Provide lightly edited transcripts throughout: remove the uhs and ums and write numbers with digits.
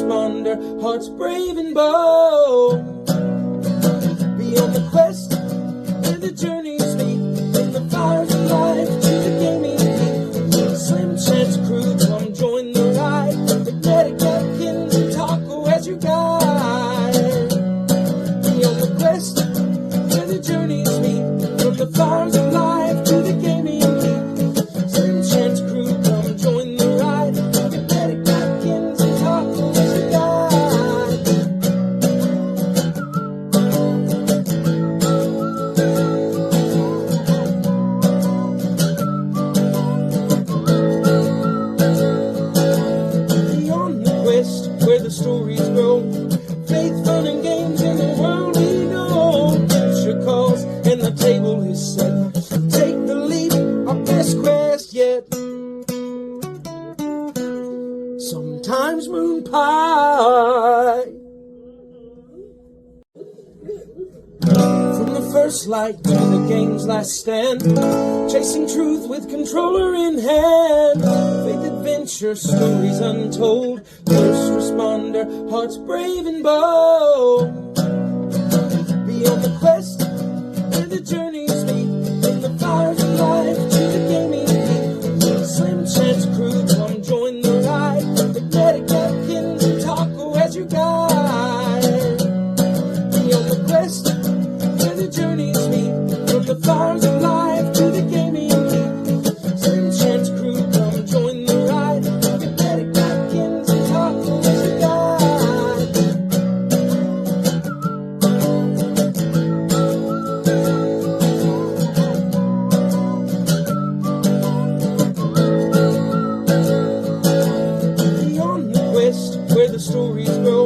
responder, hearts brave and bold. Be on the quest where the journeys meet, from the fires of life to the gaming heat. Slim Chance crew, come join the ride. McMedic, Napkins, and Taco as your guide. Be on the quest where the journeys meet, from the fires of life to the gaming heat. Slim Chance crew, come join the ride. McMedic, Napkins, and Taco as your guide. Be on the quest where the stories grow. Faith, fun, and games in the world we know. Future calls and the table is set. Take the leap, our best quest yet. Sometimes MoonPie. From the first light to the game's last stand, chasing truth with controller in hand. Faith, adventure, stories untold. First responder, hearts brave and bold. Be on the quest where the journeys meet, from the fires of life to the gaming heat. Slim Chance crew, come join the ride. McMedic, Napkins, and Taco as your guide. Be on the quest where the journeys meet, from the fires of life to the gaming heat. Slim Chance crew, come join the ride. McMedic, Napkins, and Taco as your guide. Be on the quest where the stories grow.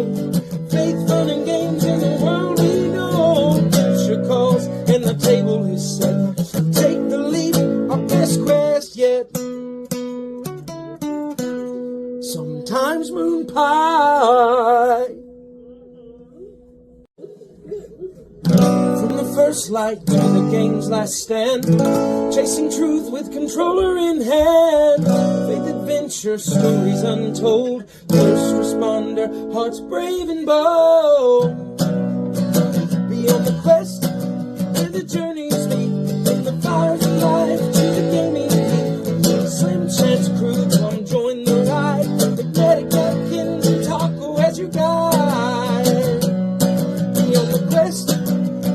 Faith, fun, and games in the world we know. Future calls and the table is set. Take the leap, our best quest yet. Sometimes MoonPie. From the first light to the game's last stand, chasing truth with controller in hand. Faith, adventure, stories untold. First responder, hearts brave and bold. Be on the quest where the journeys meet, from the fires of life to the gaming heat. Slim Chance crew, come join the ride. McMedic, Napkins, and Taco as your guide. Be on the quest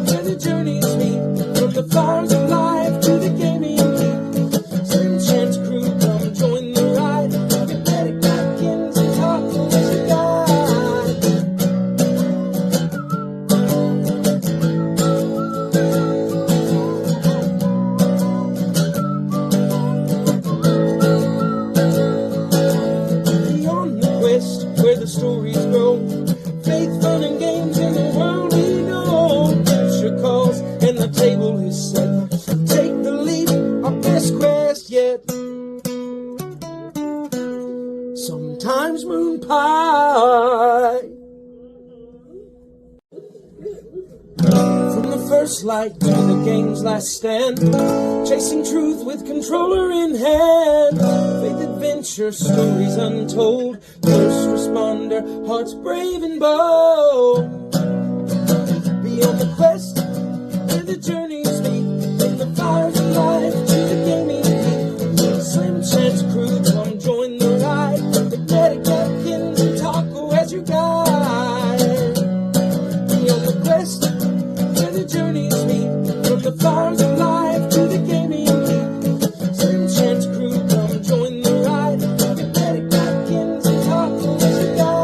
where the journeys meet, from the fires of life to the gaming heat. Slim Chance crew, come join the ride. McMedic, Napkins, and Taco as your guide. Be on the quest where the stories grow. Faith, fun, and games in the world we know. Future calls and the table is set. Take the leap, our best quest yet. Sometimes MoonPie. From the first light to the game's last stand, chasing truth with controller in hand. Faith, adventure, stories untold. First responder, hearts brave and bold. Be on the quest where the journeys meet, from the fires of life to the gaming heat. Slim Chance crew, come join the ride. McMedic, Napkins, and Taco as your guide. Be on the quest where the journeys meet, from the fires of life to the gaming heat. Slim Chance crew, come join the ride. McMedic, Napkins, and Taco as your guide.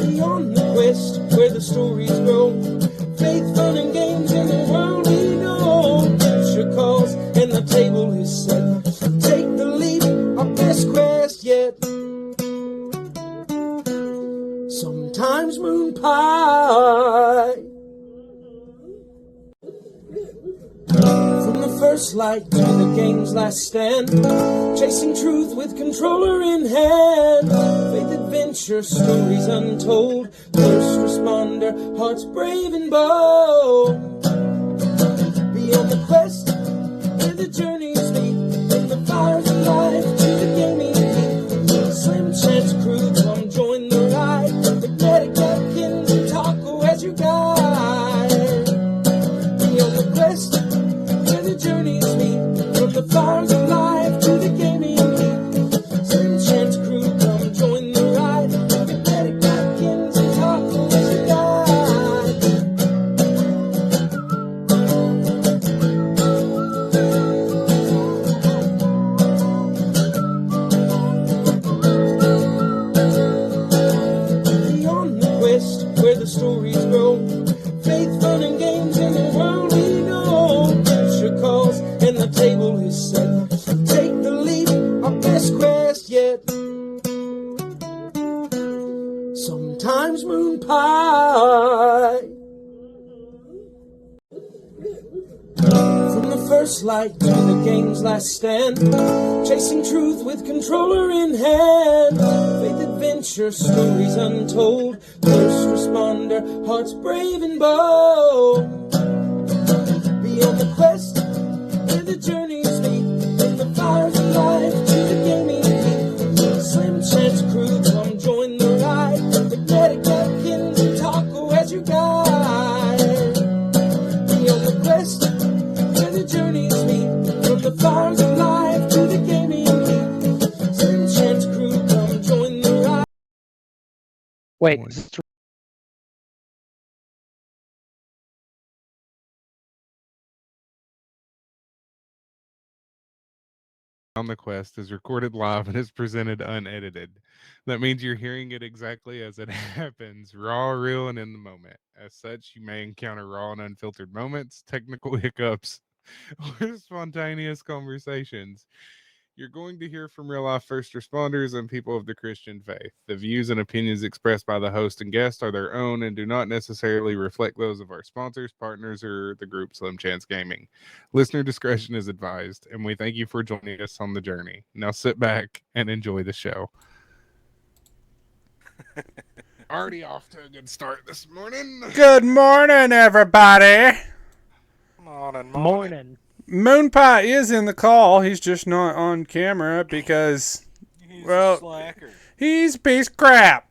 Be on the quest where the stories grow. Faith, fun, and games in the world we know. Future calls and the table is set. Take the leap, our best quest yet. Sometimes MoonPie. From the first first light to the game's last stand, chasing truth with controller in hand. Faith adventure, stories untold, first responder, hearts brave and bold. Beyond the quest, where the journeys meet, from the fires of life to the gaming heat. Slim Chance crew, come join the ride. McMedic, Napkins, and Taco as your guide. Beyond the quest, where the journeys meet, from the fires of life to the gaming heat. Slim Chance crew, come join the ride. McMedic, Napkins, and Taco as your guide. Beyond the quest, where the stories grow, faith, fun, and games in the world we know. Future calls, and the table is set. Take the leap, our best quest yet. Sometimes MoonPie. From the first light to the game's last stand, chasing truth with controller in hand. Faith adventure, stories untold, first responder, hearts brave and bold. Beyond the quest, where the journeys meet, from the fires of life to the gaming heat. Slim Chance crew, come join the ride. McMedic, Napkins, and Taco as your guide. Beyond the quest, where the journeys meet, from the fires of life to the gaming heat. Slim Chance crew, come join the ride. Wait, on the quest is recorded live and is presented unedited. That means you're hearing it exactly as it happens, raw, real, and in the moment. As such, you may encounter raw and unfiltered moments, technical hiccups, or spontaneous conversations. You're going to hear from real life first responders and people of the Christian faith. The views and opinions expressed by the host and guest are their own and do not necessarily reflect those of our sponsors, partners, or the group Slim Chance Gaming. Listener discretion is advised, and we thank you for joining us on the journey. Now sit back and enjoy the show. Already off to a good start this morning. Good morning, everybody. morning. MoonPie is in the call. He's just not on camera because, a slacker. he's a piece of crap.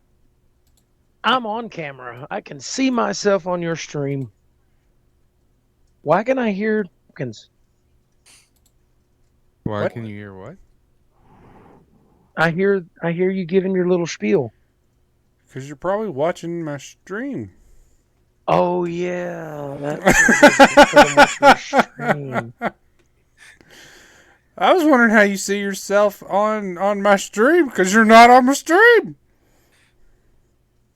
I'm on camera. I can see myself on your stream. Why can I hear Napkins? Why What? can you hear what? I hear you giving your little spiel. Because you're probably watching my stream. Oh yeah, that's your stream. I was wondering how you see yourself on my stream because you're not on my stream.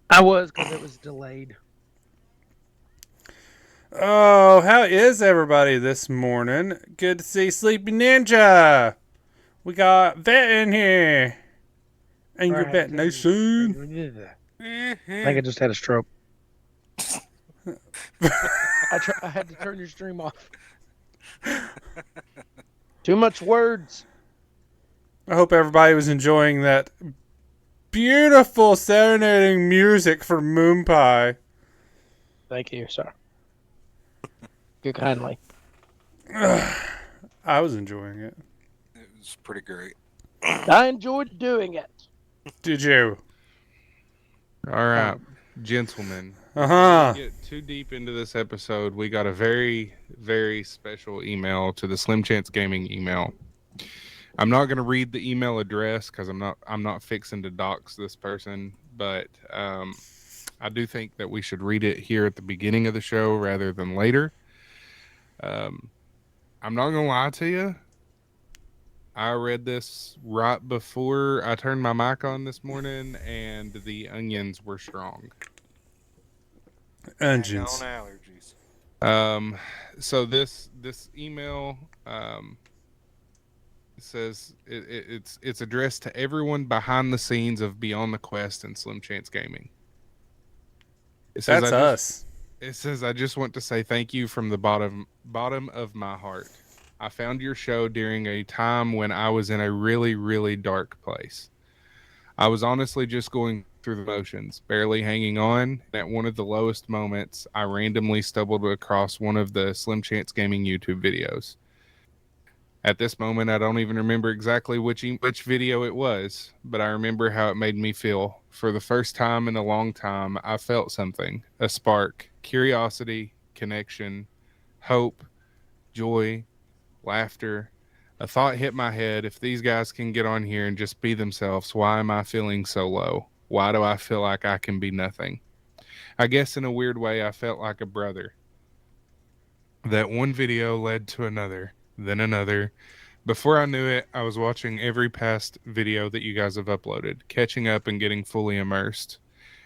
I was because it was delayed. Oh, how is everybody this morning? Good to see Sleepy Ninja. We got Vet in here. And your Vet Nation. I think I just had a stroke. I had to turn your stream off. Too much words. I hope everybody was enjoying that beautiful serenading music from MoonPie. Thank you, sir. Good kindly. I was enjoying it. It was pretty great. I enjoyed doing it. Did you? All right, gentlemen. Uh-huh. Before we get too deep into this episode, we got a very, very special email to the Slim Chance Gaming email. I'm not going to read the email address because I'm not fixing to dox this person, but I do think that we should read it here at the beginning of the show rather than later. I'm not going to lie to you. I read this right before I turned my mic on this morning, and the onions were strong. Engines. Hang on allergies. So this email says it's addressed to everyone behind the scenes of Beyond the Quest and Slim Chance Gaming. It says, That's us. It says, I just want to say thank you from the bottom of my heart. I found your show during a time when I was in a really, really dark place. I was honestly just going through the motions, barely hanging on. At one of the lowest moments, I randomly stumbled across one of the Slim Chance Gaming YouTube videos. At this moment, I don't even remember exactly which video it was, but I remember how it made me feel. For the first time in a long time, I felt something, a spark, curiosity, connection, hope, joy, laughter. A thought hit my head: if these guys can get on here and just be themselves, why am I feeling so low? Why do I feel like I can be nothing? I guess in a weird way, I felt like a brother. That one video led to another, then another. Before I knew it, I was watching every past video that you guys have uploaded, catching up and getting fully immersed.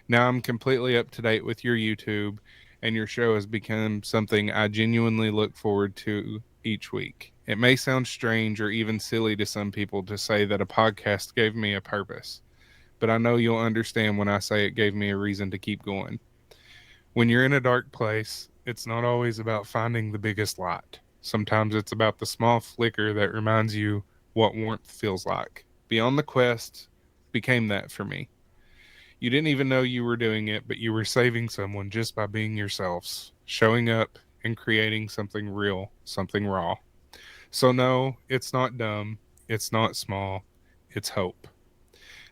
Now I'm completely up to date with your YouTube, and your show has become something I genuinely look forward to each week. It may sound strange or even silly to some people to say that a podcast gave me a purpose, but I know you'll understand when I say it gave me a reason to keep going. When you're in a dark place, it's not always about finding the biggest light. Sometimes it's about the small flicker that reminds you what warmth feels like. Beyond the Quest became that for me. You didn't even know you were doing it, but you were saving someone just by being yourselves, showing up and creating something real, something raw. So no, it's not dumb, it's not small, it's hope.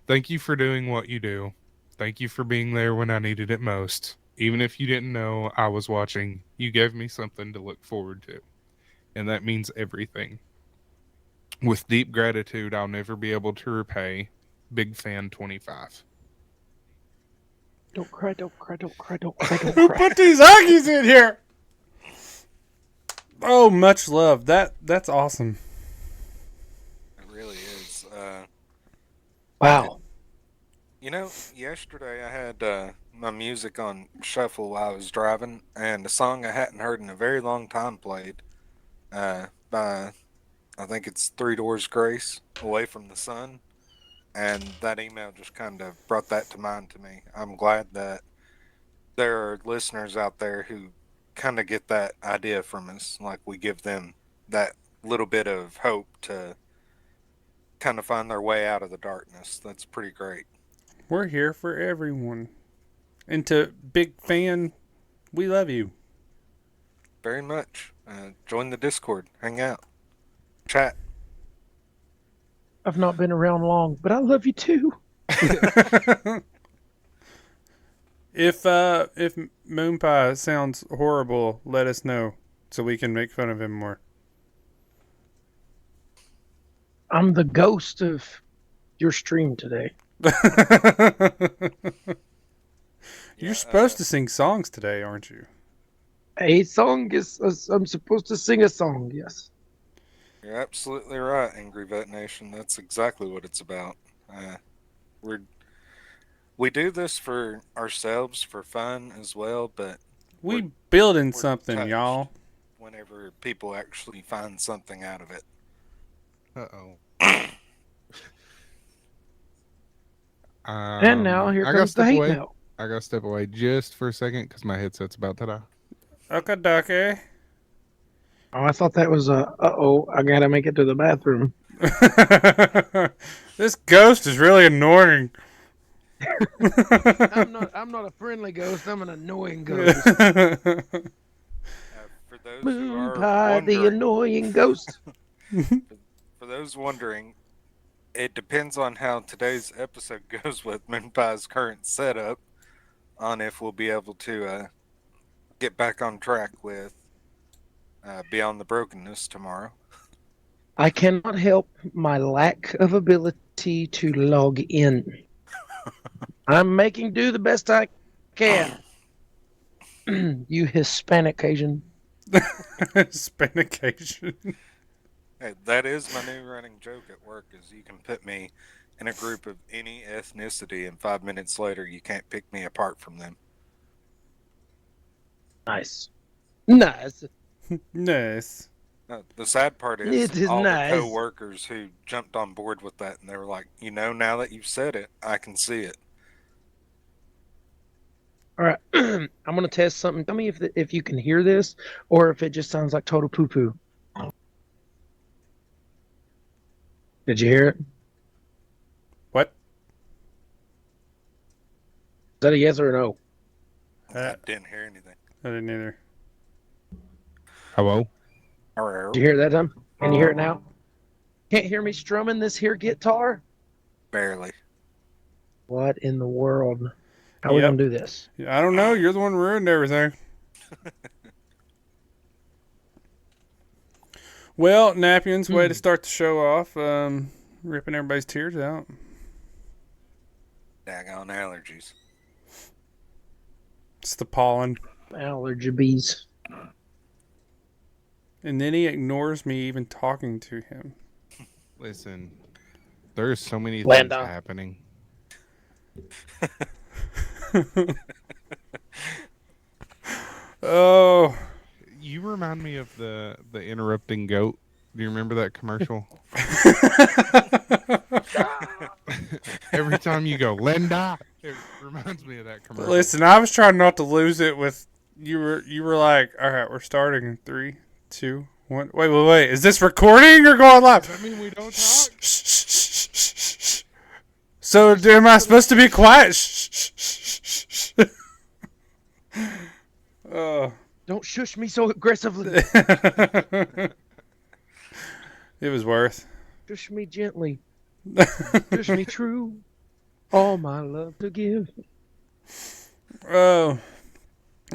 Thank you for doing what you do. Thank you for being there when I needed it most. Even if you didn't know I was watching, you gave me something to look forward to. And that means everything. With deep gratitude I'll never be able to repay. Big Fan 25. Don't cry, don't cry, don't cry, don't cry, don't Who cry. put these Aggies in here? Oh, much love. That's awesome. It really is. Wow. You know, yesterday I had my music on shuffle while I was driving, and a song I hadn't heard in a very long time played by, I think it's Three Doors Grace, Away from the Sun. And that email just kind of brought that to mind to me. I'm glad that there are listeners out there who kind of get that idea from us. Like we give them that little bit of hope to kind of find their way out of the darkness. That's pretty great. We're here for everyone. And to Big Fan, we love you. Very much. Join the Discord, hang out, chat. I've not been around long, but I love you too. If MoonPie sounds horrible, let us know so we can make fun of him more. I'm the ghost of your stream today. You're supposed to sing songs today, aren't you? A song is. I'm supposed to sing a song, yes. You're absolutely right, Angry Vet Nation. That's exactly what it's about. We do this for ourselves, for fun as well, but We building we're something, touched y'all. whenever people actually find something out of it. Uh-oh. And now here I gotta comes the step hate away. mail. I gotta step away just for a second because my headset's about to die. Okay, ducky. Oh, I thought that was a. I gotta make it to the bathroom. This ghost is really annoying. I'm not a friendly ghost. I'm an annoying ghost. For those who are MoonPie, the wondering, annoying ghost. for those wondering, it depends on how today's episode goes with MoonPie's current setup on if we'll be able to get back on track with Beyond the Brokenness tomorrow. I cannot help my lack of ability to log in. I'm making do the best I can. You Hispanic Asian. Hispanication. Hey, that is my new running joke at work is you can put me in a group of any ethnicity and 5 minutes later you can't pick me apart from them. Nice. Nice. Nice. The sad part is It is all nice. the co-workers who jumped on board with that and they were like, now that you've said it, I can see it. All right. I'm going to test something. Tell me if you can hear this or if it just sounds like total poo-poo. Did you hear it? Is What? that a yes or a no? I didn't hear anything. I didn't either. Hello? Did you hear that, Tom? Can you hear it now? Can't hear me strumming this here guitar? Barely. What in the world? How are we Yep. going to do this? I don't know. You're the one who ruined everything. Well, Napkins, way to start the show off. Ripping everybody's tears out. Daggone allergies. It's the pollen. Allergy bees. And then he ignores me even talking to him. Listen, there's so many things Landa. happening. Oh. You remind me of the interrupting goat. Do you remember that commercial? Every time you go, Linda, it reminds me of that commercial. Listen, I was trying not to lose it with you were like, all right, we're starting in 3, 2, 1. Wait. Is this recording or going live? Does that mean we don't talk? So am I supposed to be quiet? Oh. Don't shush me so aggressively. It was worth. Shush me gently. Shush me true. All my love to give. Oh.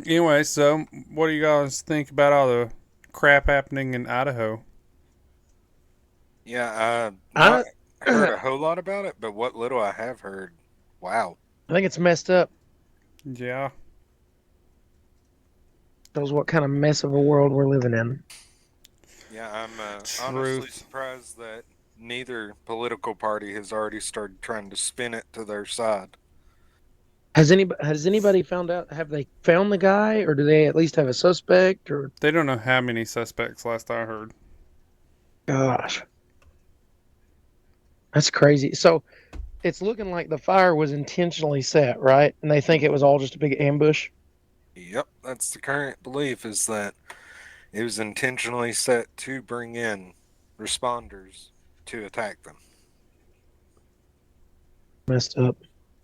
Anyway, so what do you guys think about all the crap happening in Idaho? Yeah, not heard a whole lot about it, but what little I have heard, wow. I think it's messed up. Yeah. Shows what kind of mess of a world we're living in. Yeah, I'm honestly surprised that neither political party has already started trying to spin it to their side. Has anybody found out? Have they found the guy, or do they at least have a suspect? Or They don't know how many suspects last I heard. gosh, that's crazy. So it's looking like the fire was intentionally set, right? And they think it was all just a big ambush. Yep, that's the current belief, is that it was intentionally set to bring in responders to attack them. Messed up.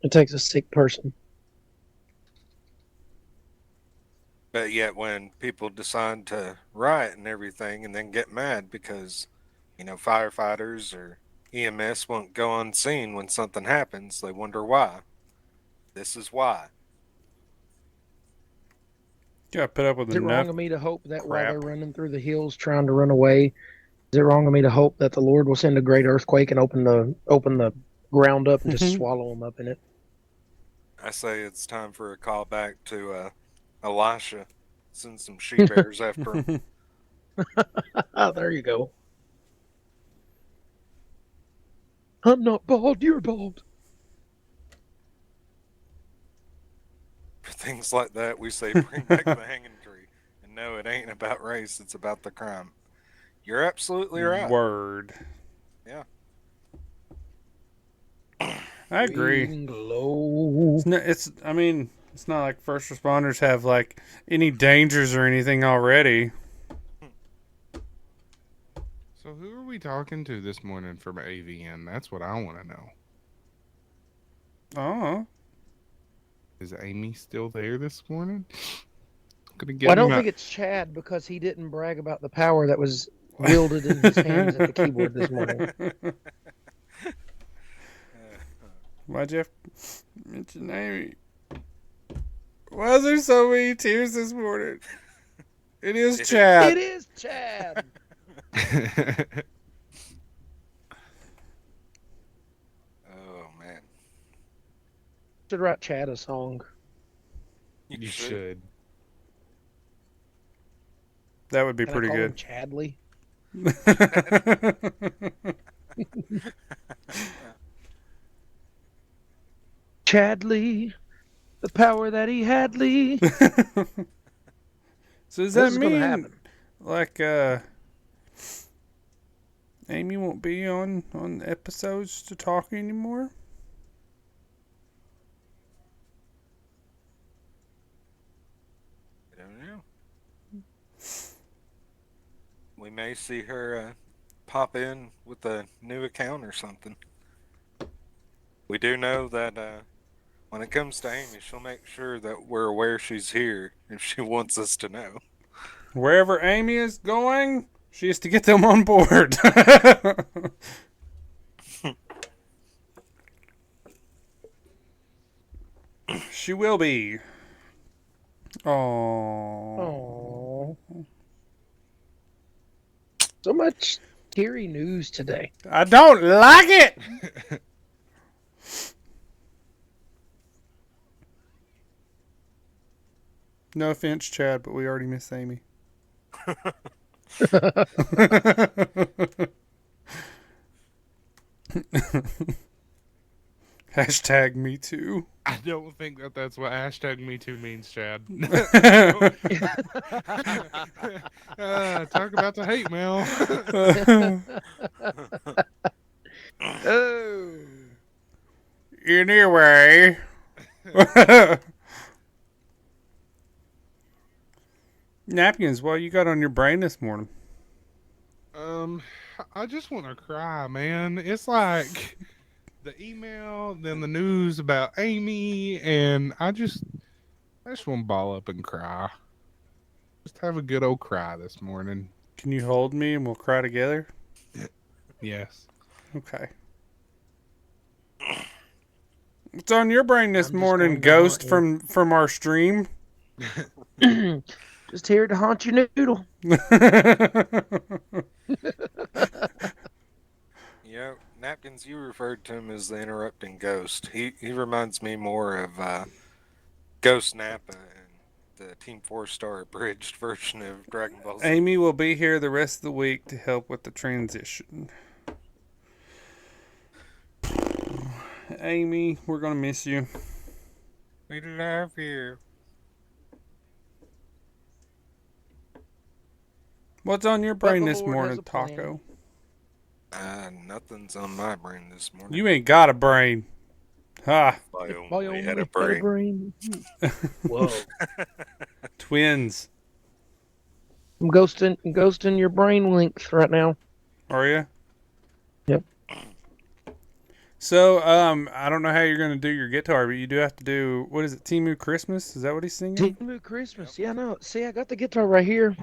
It takes a sick person. But yet when people decide to riot and everything and then get mad because, firefighters or EMS won't go on scene when something happens, they wonder why. This is why. You gotta put up with Is it wrong enough. of me to hope that while crap. they're running through the hills trying to run away, is it wrong of me to hope that the Lord will send a great earthquake and open the ground up and just swallow them up in it? I say it's time for a call back to Elisha. Send some she bears after him. Oh, there you go. I'm not bald, you're bald. For things like that, we say bring back the hanging tree. And no, it ain't about race, it's about the crime. You're absolutely right. Word. Yeah. I agree. Glow. It's not like first responders have like any dangers or anything already. So who are we talking to this morning from AVN? That's what I want to know. Oh. Is Amy still there this morning? Well, I don't think it's Chad because he didn't brag about the power that was wielded in his hands at the keyboard this morning. Why'd you have to mention Amy? Why is there so many tears this morning? It is Chad. It is Chad. Oh, man. Should write Chad a song. You should. That would be Can pretty I call good. him Chadley. Chadley, the power that he had, Lee. So does This that is gonna mean happen. like Amy won't be on episodes to talk anymore? I don't know. We may see her pop in with a new account or something. We do know that when it comes to Amy, she'll make sure that we're aware she's here if she wants us to know. Wherever Amy is going, she has to get them on board. She will be. Oh. So much teary news today. I don't like it. No offense, Chad, but we already miss Amy. Hashtag me too. I don't think that's what hashtag me too means, Chad. Talk about the hate mail. Oh. Anyway. Napkins, what you got on your brain this morning? I just want to cry, man. It's like the email, then the news about Amy, and I just want to ball up and cry. Just have a good old cry this morning. Can you hold me and we'll cry together? Yes. Okay. What's on your brain this I'm just morning, going to Ghost from our stream? Just here to haunt your noodle. Yeah, Napkins, you referred to him as the interrupting ghost. He reminds me more of Ghost Nappa and the Team 4-star abridged version of Dragon Ball Z. Amy will be here the rest of the week to help with the transition. Amy, we're going to miss you. We love you. What's on your brain the this Lord has morning, a plan. Taco? Nothing's on my brain this morning. You ain't got a brain. Ha. I My only only had a better brain. Whoa. Twins. I'm ghosting your brain length right now. Are you? Yep. So, I don't know how you're going to do your guitar, but you do have to do, what is it, Timu Christmas? Is that what he's singing? Timu Christmas. Yeah, no. See, I got the guitar right here.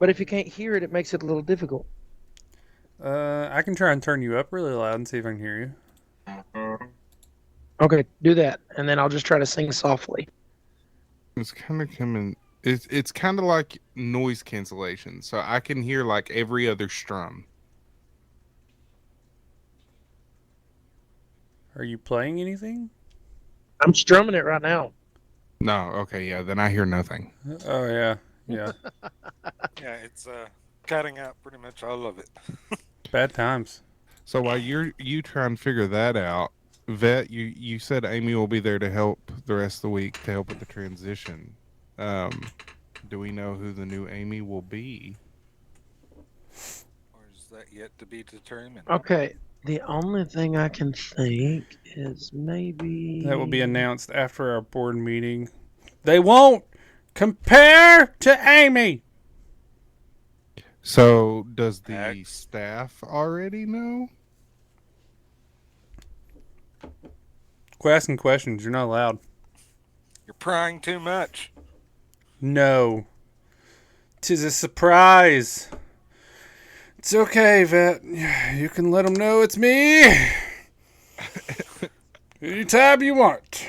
But if you can't hear it, it makes it a little difficult. I can try and turn you up really loud and see if I can hear you. Okay, do that. And then I'll just try to sing softly. It's kind of coming. It's kind of like noise cancellation, so I can hear like every other strum. Are you playing anything? I'm strumming it right now. No, okay, yeah, then I hear nothing. Oh, yeah. Yeah. Yeah, it's cutting out pretty much all of it. Bad times. So while you try and figure that out, Vet, you said Amy will be there to help the rest of the week to help with the transition. Do we know who the new Amy will be? Or is that yet to be determined? Okay. The only thing I can think is maybe... That will be announced after our board meeting. They won't compare to Amy. So does the X. staff already know? Quit asking questions. You're not allowed. You're prying too much. No. 'Tis a surprise. It's okay, Vet. You can let them know it's me. Anytime you want.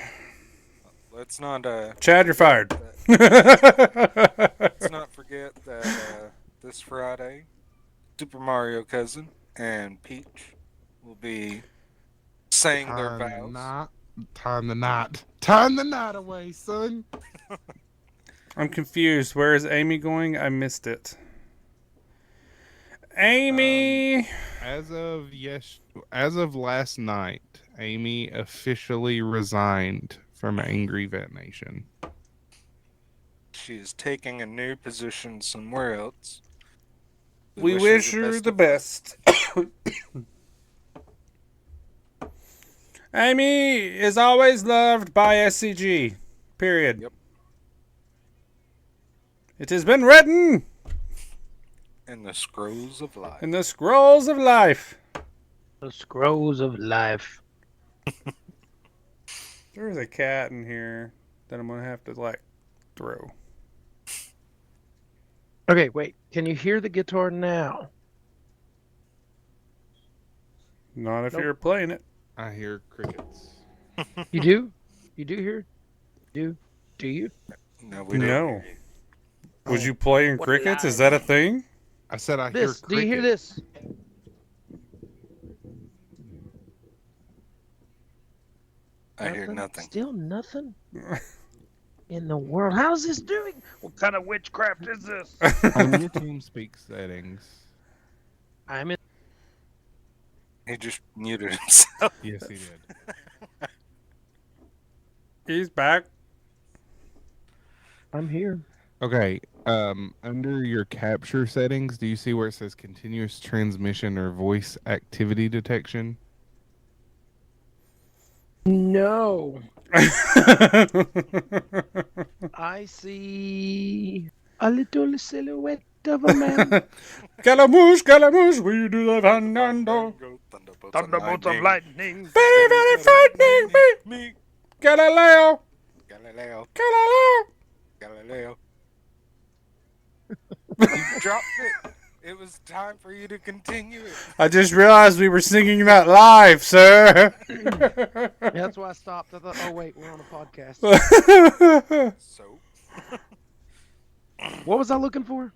Let's not Chad, you're fired. let's not forget that this Friday, Super Mario Cousin and Peach will be saying their vows. Time the night away, son. I'm confused. Where is Amy going? I missed it. Amy! As of last night, Amy officially resigned from Angry Vet Nation. She is taking a new position somewhere else. We wish her the best. Amy is always loved by SCG. Period. Yep. It has been written. In the scrolls of life. In the scrolls of life. The scrolls of life. There's a cat in here that I'm going to have to, like, throw. Okay, wait. Can you hear the guitar now? Not if Nope. you're playing it. I hear crickets. You do? You do hear? Do you? No, we don't. No. Was you playing What crickets? did Is that a thing? I said I This. hear Do you hear crickets. this? I hear nothing. Still nothing? In the world? How's this doing? What kind of witchcraft is this? On your TeamSpeak settings. I'm in. He just muted himself. Yes, he did. He's back. I'm here. Okay. Under your capture settings, do you see where it says continuous transmission or voice activity detection? No. I see a little silhouette of a man. Scaramouche, will you do the fandango? Thunderbolts of lightning. Very, very frightening me. Galileo. Galileo. Galileo. You dropped it. It was time for you to continue it. I just realized we were singing that live, sir. Yeah, that's why I stopped. I thought, oh, wait, we're on a podcast. So, What was I looking for?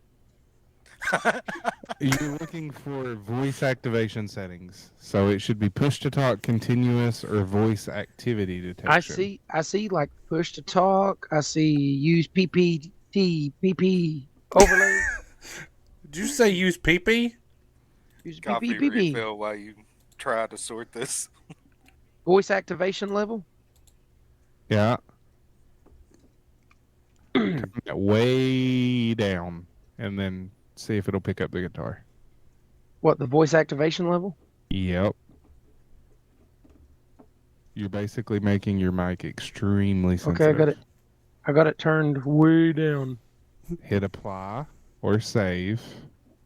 You're looking for voice activation settings. So it should be push to talk, continuous, or voice activity detection. I see like push to talk. I see use PP overlay. Did you say use pee-pee? Use coffee PP. refill while you try to sort this. Voice activation level. Yeah. Way down. And then see if it'll pick up the guitar. What, the voice activation level? Yep. You're basically making your mic extremely sensitive. Okay, I got it turned way down. Hit apply or save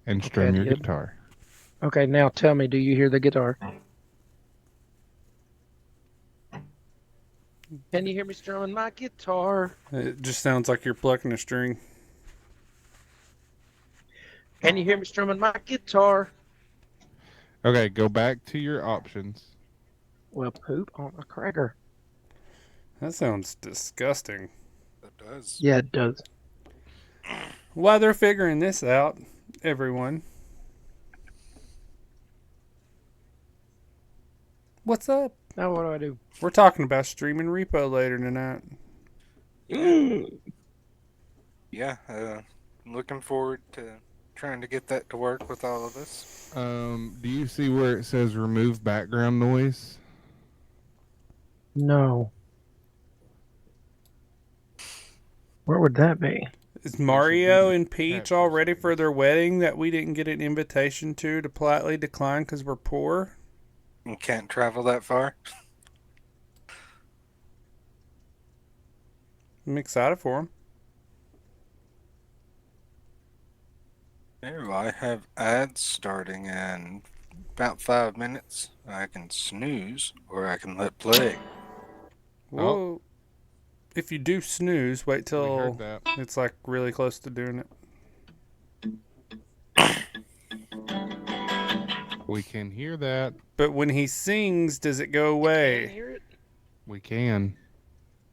and strum your yep. guitar. Okay, now tell me, do you hear the guitar? Can you hear me strumming my guitar? It just sounds like you're plucking a string. Can you hear me strumming my guitar? Okay, go back to your options. Well, poop on a cracker. That sounds disgusting. It does. Yeah, it does. While they're figuring this out, everyone. What's up? Now what do I do? We're talking about streaming repo later tonight. Yeah, looking forward to trying to get that to work with all of this. Do you see where it says remove background noise? No. Where would that be? Is Mario and Peach all ready for their wedding that we didn't get an invitation to politely decline because we're poor? You can't travel that far. I'm excited for them. There, I have ads starting in about 5 minutes. I can snooze or I can let play. Whoa. If you do snooze, wait We till heard that. it's like really close to doing it. We can hear that. But when he sings, does it go Can you away? hear it? We can.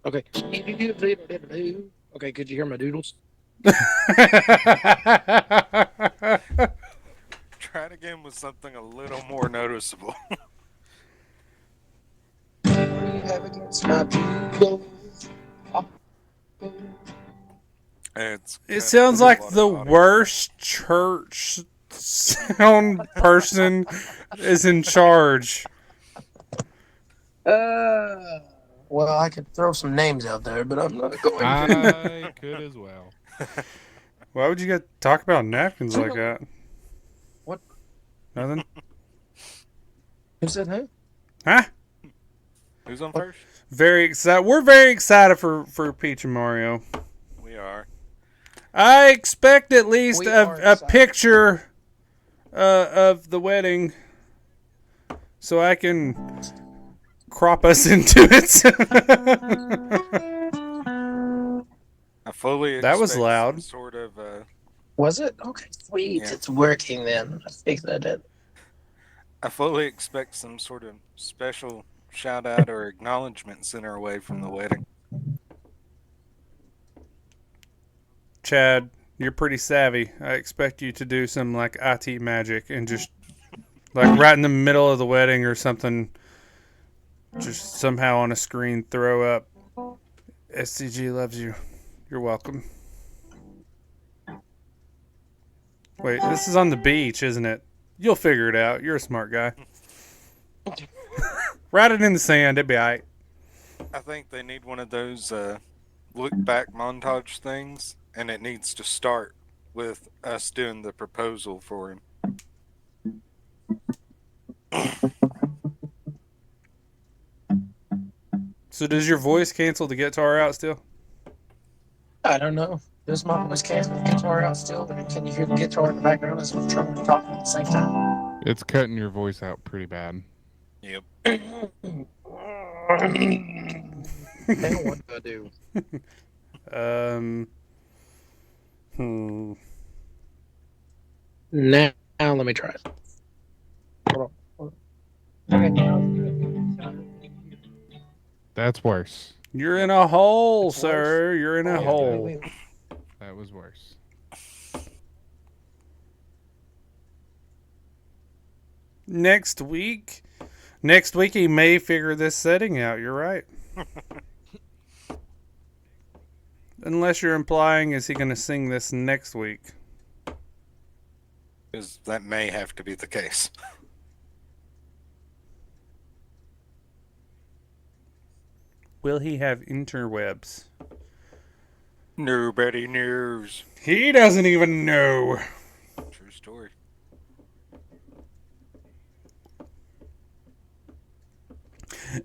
Okay. Okay, could you hear my doodles? Try it again with something a little more noticeable. What do you have against my doodles? It sounds like the worst church sound person is in charge. Well, I could throw some names out there, but I'm not going to. I could as well. Why would you get talk about napkins like that? What? Nothing? Who said who? Huh? Who's on first? Very excited. We're very excited for Peach and Mario. We are. I expect at least We are a excited. picture of the wedding so I can crop us into it. I fully That was expect loud. some sort of Was it? Okay, sweet. Yeah. It's working then. I fixed it. I fully expect some sort of special shout out or acknowledgement sent our way from the wedding. Chad, you're pretty savvy. I expect you to do some like IT magic and just like right in the middle of the wedding or something, just somehow on a screen throw up SCG loves you. You're welcome. Wait, this is on the beach, isn't it? You'll figure it out. You're a smart guy. Write it in the sand. It'll be all right. I think they need one of those look back montage things, and it needs to start with us doing the proposal for him. So does your voice cancel the guitar out still? I don't know. Does my voice cancel the guitar out still? Can you hear the guitar in the background as I'm trying to talk at the same time? It's cutting your voice out pretty bad. Yep. Now what do I do? Now let me try it. Hold on. Okay, now That's worse. You're in a hole, It's sir. worse. You're in a Oh, hole. wait. That was worse. Next week he may figure this setting out. You're right. Unless you're implying, is he going to sing this next week? Because that may have to be the case. Will he have interwebs? Nobody knows. He doesn't even know. True story.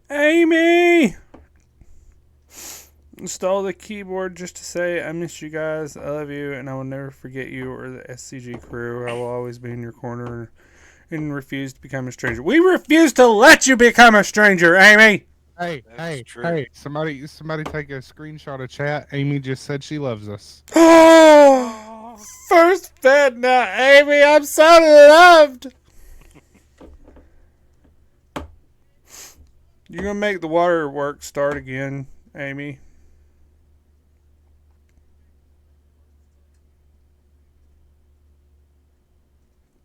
Amy! Install the keyboard just to say, I miss you guys, I love you, and I will never forget you or the SCG crew. I will always be in your corner and refuse to become a stranger. We refuse to let you become a stranger, Amy! Hey, That's true. hey! Somebody take a screenshot of chat. Amy just said she loves us. Oh, first bed now, Amy. I'm so loved. You gonna make the waterworks start again, Amy?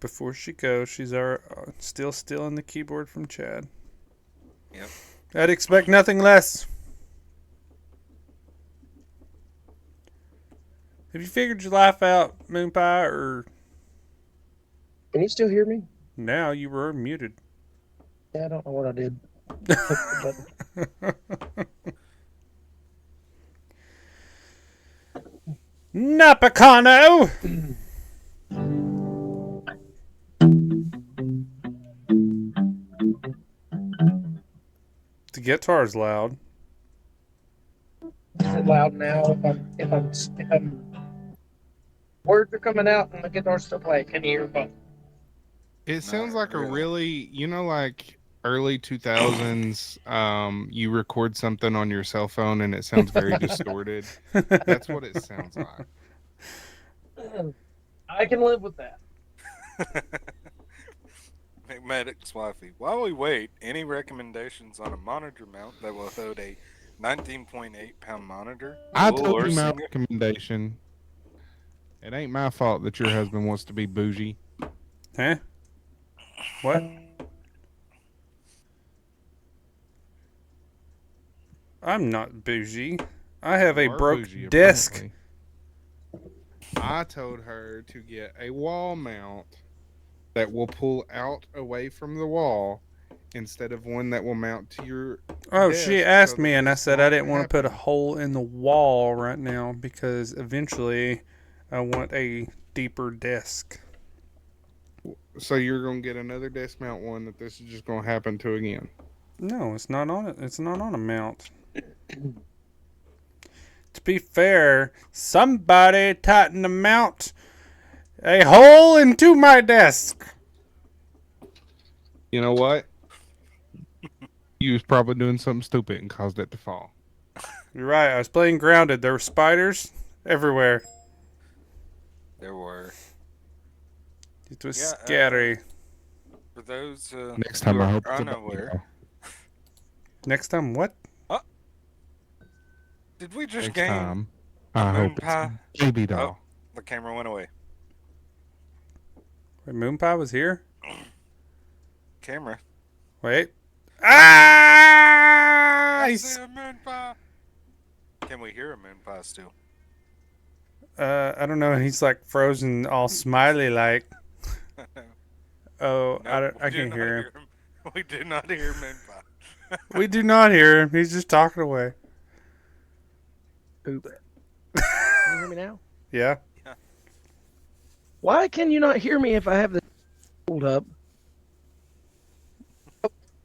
Before she goes, she's still in the keyboard from Chad. Yep. I'd expect nothing less. Have you figured your life out, MoonPie, or Can you still hear me? now you were muted? Yeah, I don't know what I did. Napkins! The guitar's loud. Is it loud now? If I'm words are coming out and the guitar's still playing, can you hear both? It sounds like really. a really, like early 2000s, you record something on your cell phone and it sounds very distorted. That's what it sounds like. I can live with that. McMedic's wifey. While we wait, any recommendations on a monitor mount that will hold a 19.8-pound monitor? I Cool told or you my single? recommendation. It ain't my fault that your husband wants to be bougie. Huh? What? I'm not bougie. I have a You are broke bougie, desk. apparently. I told her to get a wall mount that will pull out away from the wall instead of one that will mount to your Oh, desk she so asked that me, and I this said I won't didn't want to put a happen. hole in the wall right now because eventually I want a deeper desk. So you're gonna get another desk mount one that this is just gonna happen to again. No, it's not on it. It's not on a mount. To be fair, somebody tighten the mount a hole into my desk. You know what? You was probably doing something stupid and caused it to fall. You're right. I was playing Grounded. There were spiders everywhere. There were. It was Yeah, scary. For those Next time who I are hope it's a baby unaware, doll. Next time, what? did we just Next gain time a I hope MoonPie? it's a baby doll. The camera went away. Wait, MoonPie was here? Camera. Wait. Ah! I see a MoonPie. Can we hear a MoonPie still? I don't know. He's like frozen, all smiley like. Oh, Nope, I we do can't not hear him. We do not hear MoonPie. We do not hear him. He's just talking away. Oop. Can you hear me now? Yeah. Why can you not hear me if I have the hold up?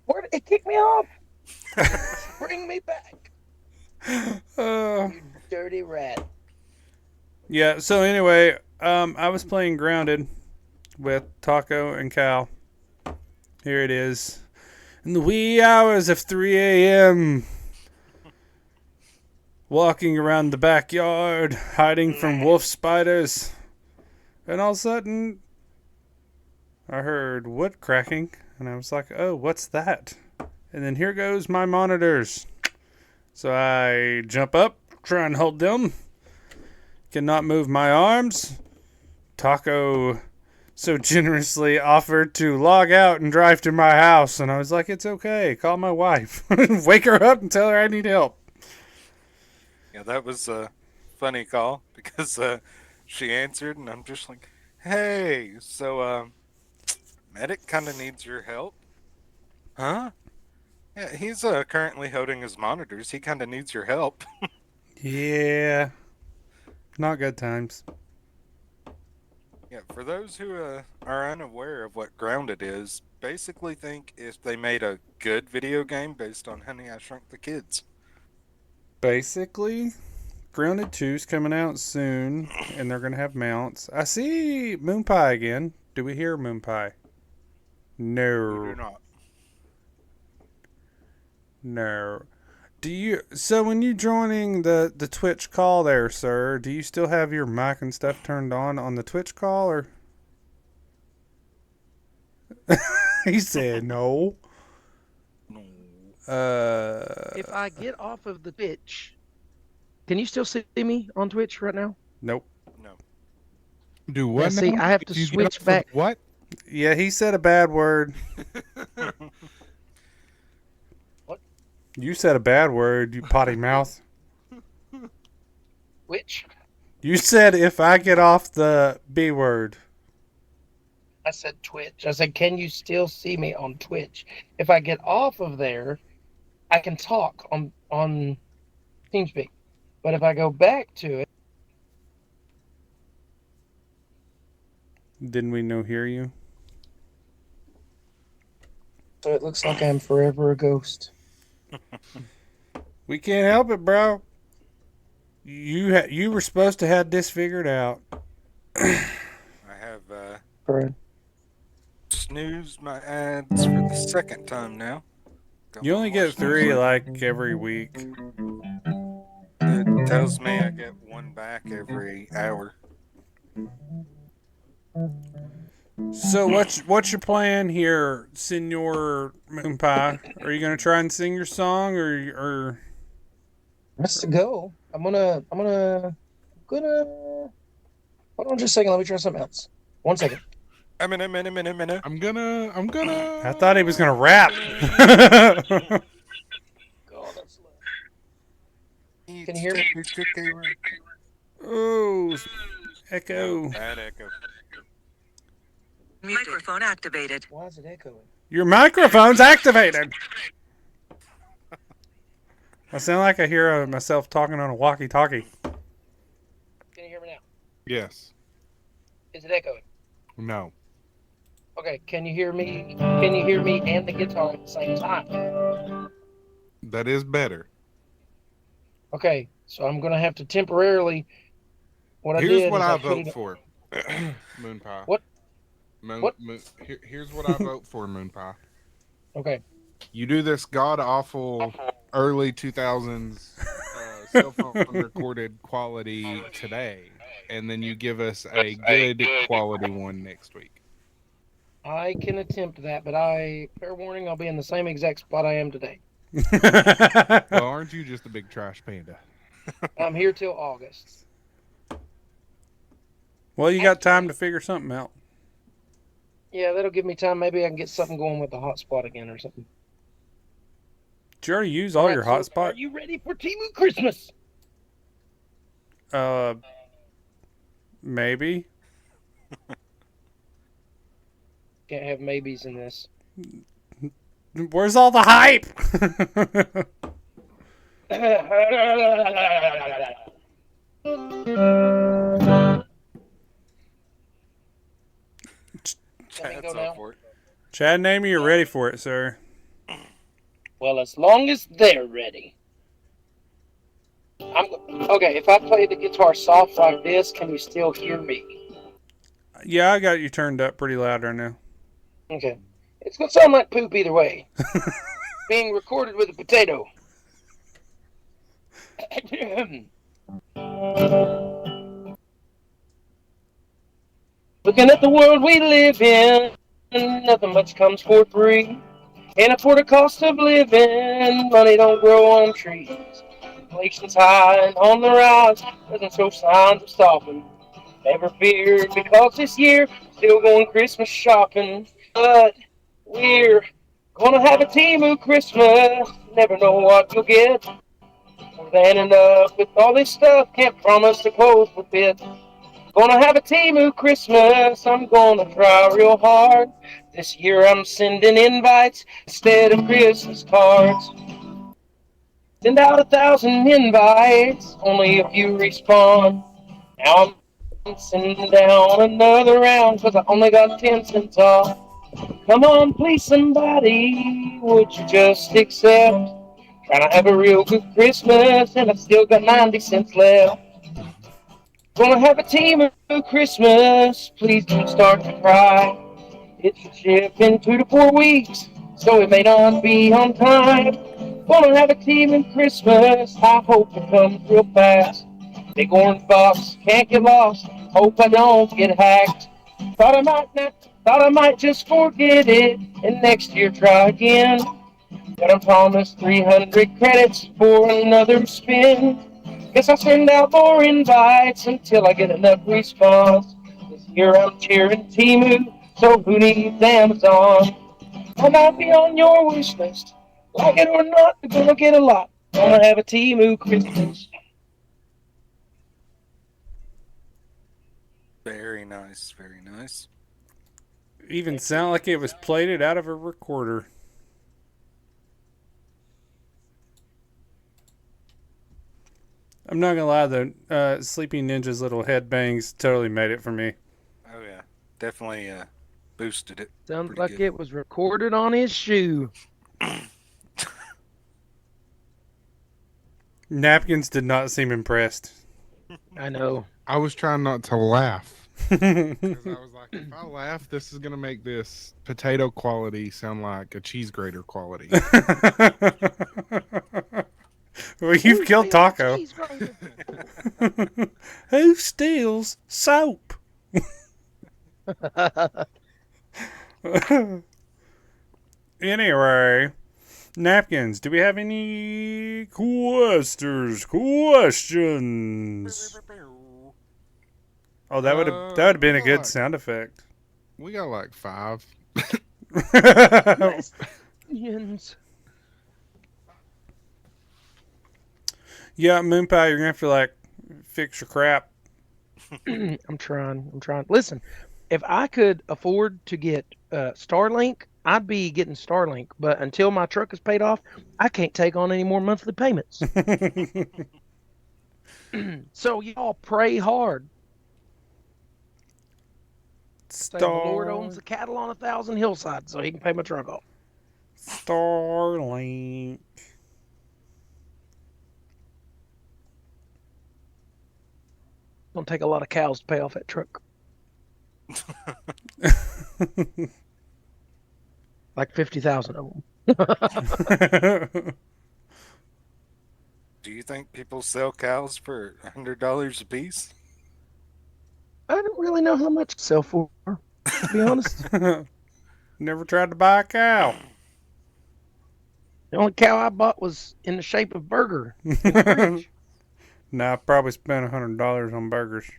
Where it kicked me off? Bring me back, you dirty rat. Yeah. So anyway, I was playing Grounded with Taco and Cal. Here it is, in the wee hours of 3 a.m. Walking around the backyard, hiding from wolf spiders, and all of a sudden, I heard wood cracking, and I was like, "Oh, what's that?" And then here goes my monitors. So I jump up, try and hold them. Cannot move my arms. Taco so generously offered to log out and drive to my house, and I was like, "It's okay. Call my wife. Wake her up and tell her I need help." Yeah, that was a funny call because she answered, and I'm just like, "Hey, so Medic kind of needs your help, huh?" Yeah, he's currently holding his monitors. He kind of needs your help. Yeah. Not good times. Yeah, for those who are unaware of what Grounded is, basically think if they made a good video game based on Honey, I Shrunk the Kids. Basically, Grounded 2's coming out soon, and they're going to have mounts. I see MoonPie again. Do we hear MoonPie? We No. do not. No. Do you? So when you joining the Twitch call there, sir, do you still have your mic and stuff turned on the Twitch call, or? He said no. No. If I get off of the Twitch, can you still see me on Twitch right now? Nope. No. Do what? Yeah, see, now? I have to You get switch up for back. What? Yeah, he said a bad word. What? You said a bad word, you potty mouth. Which? You said if I get off the B word. I said Twitch. I said, can you still see me on Twitch? If I get off of there, I can talk on TeamSpeak. But if I go back to it, Didn't we no hear you? so it looks like I'm forever a ghost. We can't help it, bro. You were supposed to have this figured out. I have Right. snoozed my ads for the second time now. Go You only on, get watch 3 those. like every week. It tells me I get one back every hour. So what's your plan here, Senor MoonPie? Are you gonna try and sing your song, or? Let's go. I'm gonna. Hold on just a second. Let me try something else. 1 second. A minute. I'm gonna. I thought he was gonna rap. God, that's low. Can you hear me? Oh, No, echo. bad echo. Microphone activated. Why is it echoing? Your microphone's activated. I sound like I hear myself talking on a walkie-talkie. Can you hear me now? Yes. Is it echoing? No. Okay. Can you hear me? Can you hear me and the guitar at the same time? That is better. Okay, so I'm gonna have to temporarily. What I Here's did what is I I put vote it. for, MoonPie. What? What? Here's what I vote for, MoonPie. Okay. You do this god awful early 2000s cell phone recorded quality today, and then you give us a good quality one next week. I can attempt that, but fair warning, I'll be in the same exact spot I am today. Well, aren't you just a big trash panda? I'm here till August. Well, you got time to figure something out. Yeah, that'll give me time. Maybe I can get something going with the hotspot again or something. Did you already use all your So, are hotspot? you ready for Timu Christmas? Maybe. Can't have maybes in this. Where's all the hype? Chad's up for it. Chad, name me, you're ready for it, sir. Well, as long as they're ready. Okay, if I play the guitar soft like this, can you still hear me? Yeah, I got you turned up pretty loud right now. Okay. It's going to sound like poop either way. Being recorded with a potato. Looking at the world we live in, nothing much comes for free. Can't afford a cost of living, money don't grow on trees. Inflation's high and on the rise, doesn't show signs of stopping. Never fear, because this year, still going Christmas shopping. But we're gonna have a Timu Christmas, never know what you'll get. More than enough with all this stuff, can't promise to close with it. Gonna have a Timu Christmas, I'm gonna try real hard. This year I'm sending invites instead of Christmas cards. Send out 1,000 invites, only a few respond. Now I'm sending down another round, cause I only got 10 cents off. Come on, please somebody, would you just accept? Trying to have a real good Christmas, and I still got 90 cents left. Gonna have a Timu Christmas, please don't start to cry. It should ship in 2 to 4 weeks, so it may not be on time. Gonna have a Timu Christmas, I hope it comes real fast. Big orange box, can't get lost, hope I don't get hacked. Thought I might just forget it, and next year try again. But I'm promised 300 credits for another spin. Guess I'll send out more invites until I get enough response. This year I'm cheering Timu, so who needs Amazon? I might be on your wish list. Like it or not, you're gonna get a lot. Gonna have a Timu Christmas. Very nice, very nice. Even sound like it was played out of a recorder. I'm not gonna lie, the Sleeping Ninja's little headbangs totally made it for me. Oh yeah, definitely boosted it. Sounds pretty like good. it was recorded on his shoe. Napkins did not seem impressed. I know. I was trying not to laugh. Because I was like, if I laugh, this is going to make this potato quality sound like a cheese grater quality. Well, you've killed Taco. Who steals soap? Anyway, Napkins, do we have any questions? Oh, that would have been a good sound effect. We got like 5. Questions. Yeah, MoonPie, you're gonna have to like fix your crap. I'm trying. Listen, if I could afford to get Starlink, I'd be getting Starlink. But until my truck is paid off, I can't take on any more monthly payments. So y'all pray hard. Say the Lord owns the cattle on 1,000 hillsides, so he can pay my truck off. Starlink. gonna take a lot of cows to pay off that truck. Like 50,000 of them. Do you think people sell cows for $100 a piece? I don't really know how much to sell for, to be honest. Never tried to buy a cow. The only cow I bought was in the shape of burger in the fridge. Nah, I probably spent $100 on burgers.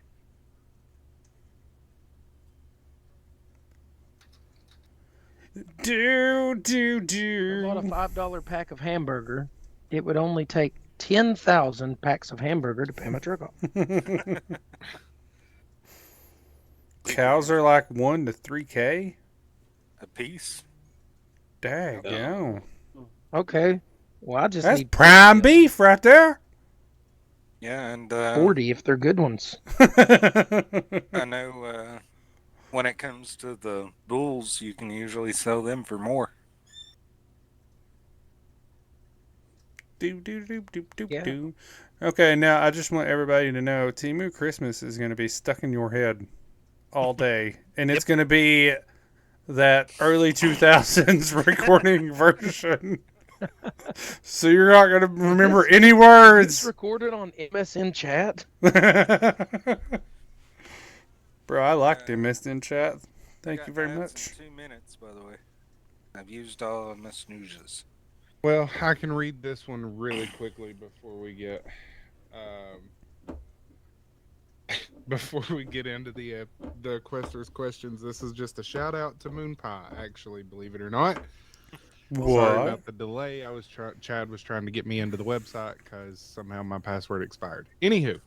I bought a $5 pack of hamburger. It would only take 10,000 packs of hamburger to pay my truck off. Cows are like 1 to 3K? A piece? Dang, yeah. Okay. Well, I just That's need prime beef right there. Yeah, and 40 if they're good ones. I know when it comes to the bulls, you can usually sell them for more. Do. Okay, now I just want everybody to know Temu Christmas is going to be stuck in your head all day. And it's going to be that early 2000s recording version. So you're not going to remember any It's words. recorded on MSN chat. Bro, I liked MSN chat. Thank you very Got ads much. in 2 minutes, by the way. I've used all of my snoozes. Well, I can read this one really quickly before we get into the Questers questions. This is just a shout out to MoonPie, actually, believe it or not. Sorry What? about the delay. Chad was trying to get me into the website because somehow my password expired. Anywho,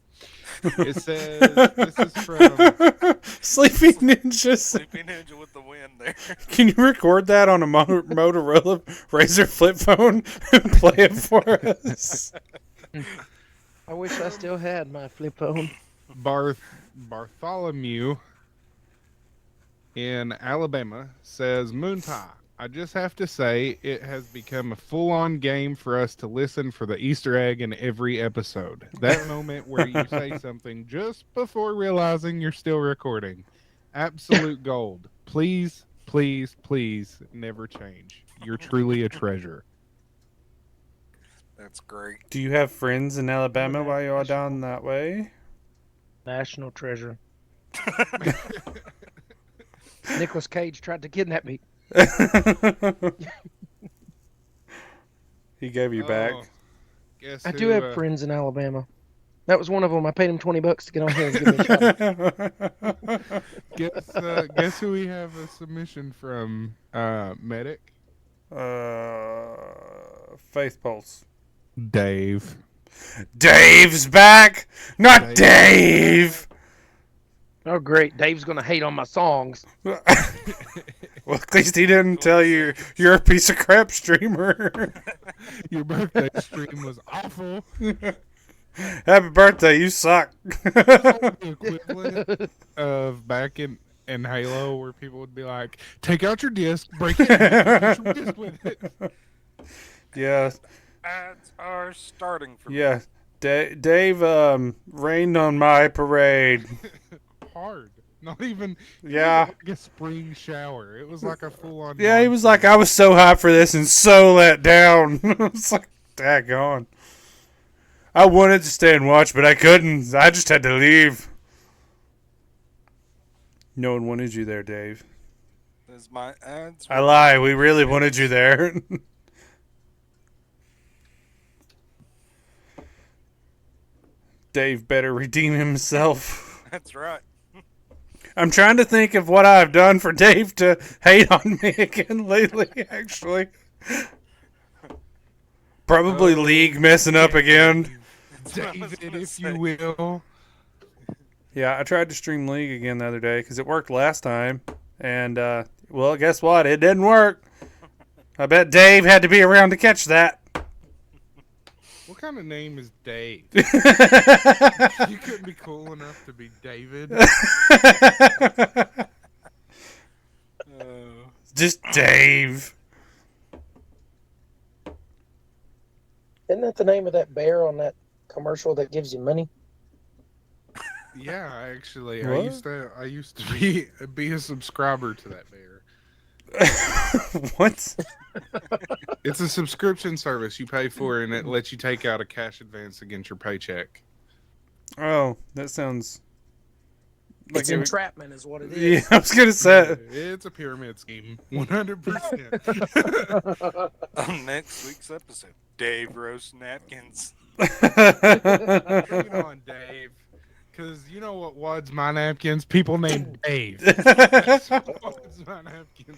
it says this is from Sleepy Ninja. Sleepy Ninja with the wind there. Can you record that on a Motorola Razr flip phone and play it for us? I wish I still had my flip phone. Bartholomew in Alabama says, MoonPie, I just have to say it has become a full-on game for us to listen for the Easter egg in every episode. That moment where you say something just before realizing you're still recording. Absolute gold. Please, please, please never change. You're truly a treasure. That's great. Do you have friends in Alabama while you're down that way? National treasure. Nicolas Cage tried to kidnap me. He gave you back. Guess I who, do have friends in Alabama. That was one of them. I paid him $20 to get on here and give me a shout. Guess who we have a submission from? Medic? Faith Pulse. Dave. Dave's back! Not Dave! Oh, great. Dave's going to hate on my songs. Well, at least he didn't tell you you're a piece of crap streamer. Your birthday stream was awful. Happy birthday, you suck. The equivalent of back in Halo where people would be like, take out your disc, break it, and put your disc with it. Yeah. Ads are starting for Yeah. Dave rained on my parade. Hard. Not even Yeah. like a spring shower. It was like a full-on Yeah, he was like, I was so hyped for this and so let down. It's like, daggone. I wanted to stay and watch, but I couldn't. I just had to leave. No one wanted you there, Dave. Is my ads. I lie. We really wanted you there. Dave better redeem himself. That's right. I'm trying to think of what I've done for Dave to hate on me again lately, actually. Probably League messing up again. David, if you will. Yeah, I tried to stream League again the other day because it worked last time. And, well, guess what? It didn't work. I bet Dave had to be around to catch that. What kind of name is Dave? You couldn't be cool enough to be David. Just Dave. Isn't that the name of that bear on that commercial that gives you money? Yeah, actually, What? I used to be a subscriber to that bear. What? It's a subscription service you pay for, and it lets you take out a cash advance against your paycheck. Oh, that sounds like It's it would- entrapment, is what it Yeah, is. I was gonna say. It's a pyramid scheme, 100%. On next week's episode, Dave roast napkins. Bring it on, Dave. Because you know what wads my napkins? People named Dave. That's what wads my napkins.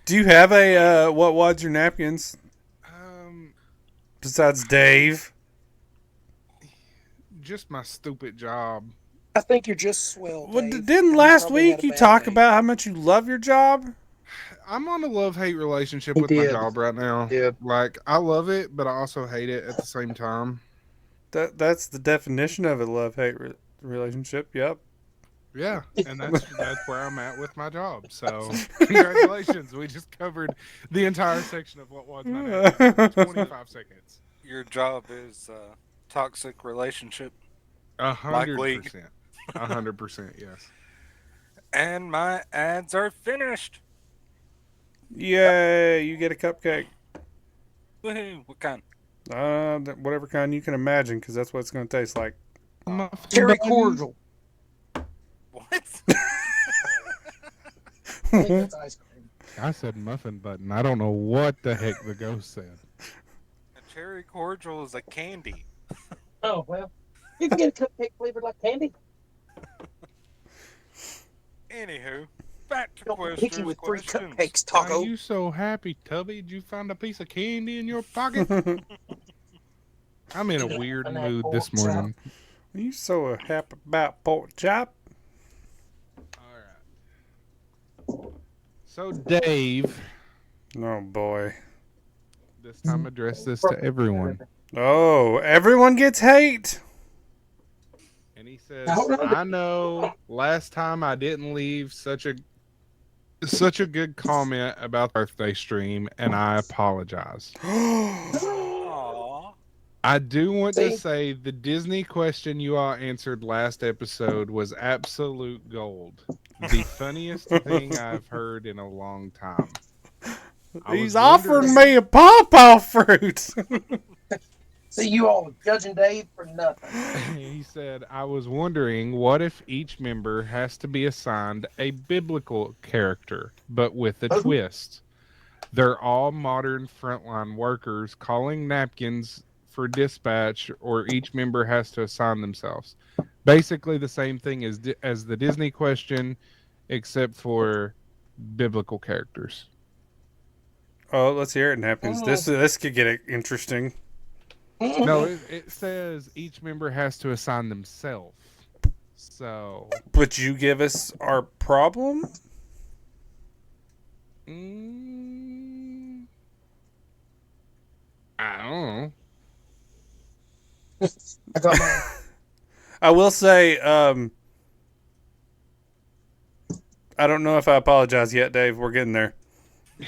Do you have a what wads your napkins besides Dave? Just my stupid job. I think you're just swell. Well, Dave. didn't You last probably had week a you bad talk day. about how much you love your job? I'm on a love-hate relationship He with my did. job right now. Did. Like, I love it, but I also hate it at the same time. That's the definition of a love-hate relationship. Yep. Yeah, and that's where I'm at with my job. So, congratulations. We just covered the entire section of what was my napkins in 25 seconds. Your job is toxic relationship. 100%. 100%, yes. And my ads are finished. Yay! You get a cupcake. Woohoo! What kind? Whatever kind you can imagine, because that's what it's going to taste like. Cherry cordial. What? I think that's ice cream. I said muffin button. I don't know what the heck the ghost said. A cherry cordial is a candy. Oh well, you can get a cupcake flavored like candy. Anywho, back to Don't be picky questions. with 3 questions. cupcakes, Are Taco. you so happy, Tubby? Did you find a piece of candy in your pocket? I'm in a weird mood this morning. Are you so happy about pork chop? All right. So, Dave, Oh boy. this time address this to everyone. Oh, everyone gets hate. And he says, I know last time I didn't leave such a good comment about the birthday stream, and I apologize. Aww. I do want to See? say the Disney question you all answered last episode was absolute gold. The funniest thing I've heard in a long time. He's offering me a pawpaw fruit. See, you all are judging Dave for nothing. He said, I was wondering what if each member has to be assigned a biblical character, but with a twist. They're all modern frontline workers calling napkins for dispatch, or each member has to assign themselves. Basically the same thing as the Disney question, except for biblical characters. Oh, let's hear it, Napkins. This could get interesting. No, it says each member has to assign themselves. So, But you give us our problem? I don't know. I got mine. I will say, I don't know if I apologize yet, Dave. We're getting there. All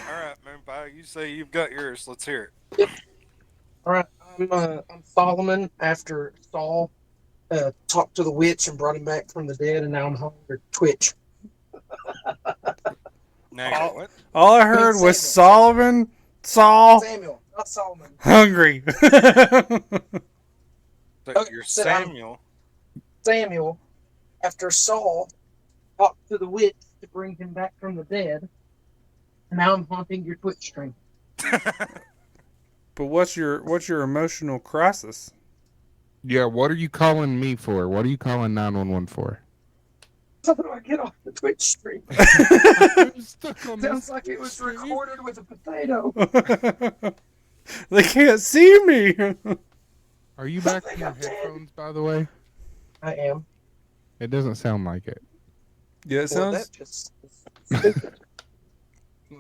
right, MoonPie, you say you've got yours. Let's hear it. All right, I'm Solomon after Saul talked to the witch and brought him back from the dead, and now I'm home to Twitch. Now you got what? All I heard was Solomon, Saul, Samuel, not Solomon. hungry. So Okay, you're so I'm- Samuel. Samuel after Saul talked to the witch to bring him back from the dead, and now I'm haunting your Twitch stream. But what's your emotional crisis? Yeah, what are you calling me for? What are you calling 911 for? How do I get off the Twitch stream? I'm stuck on Sounds this like it was stream. recorded with a potato. They can't see me. Are you back in your headphones, by the way? I am. It doesn't sound like it. Yeah, it Well, sounds. that just Let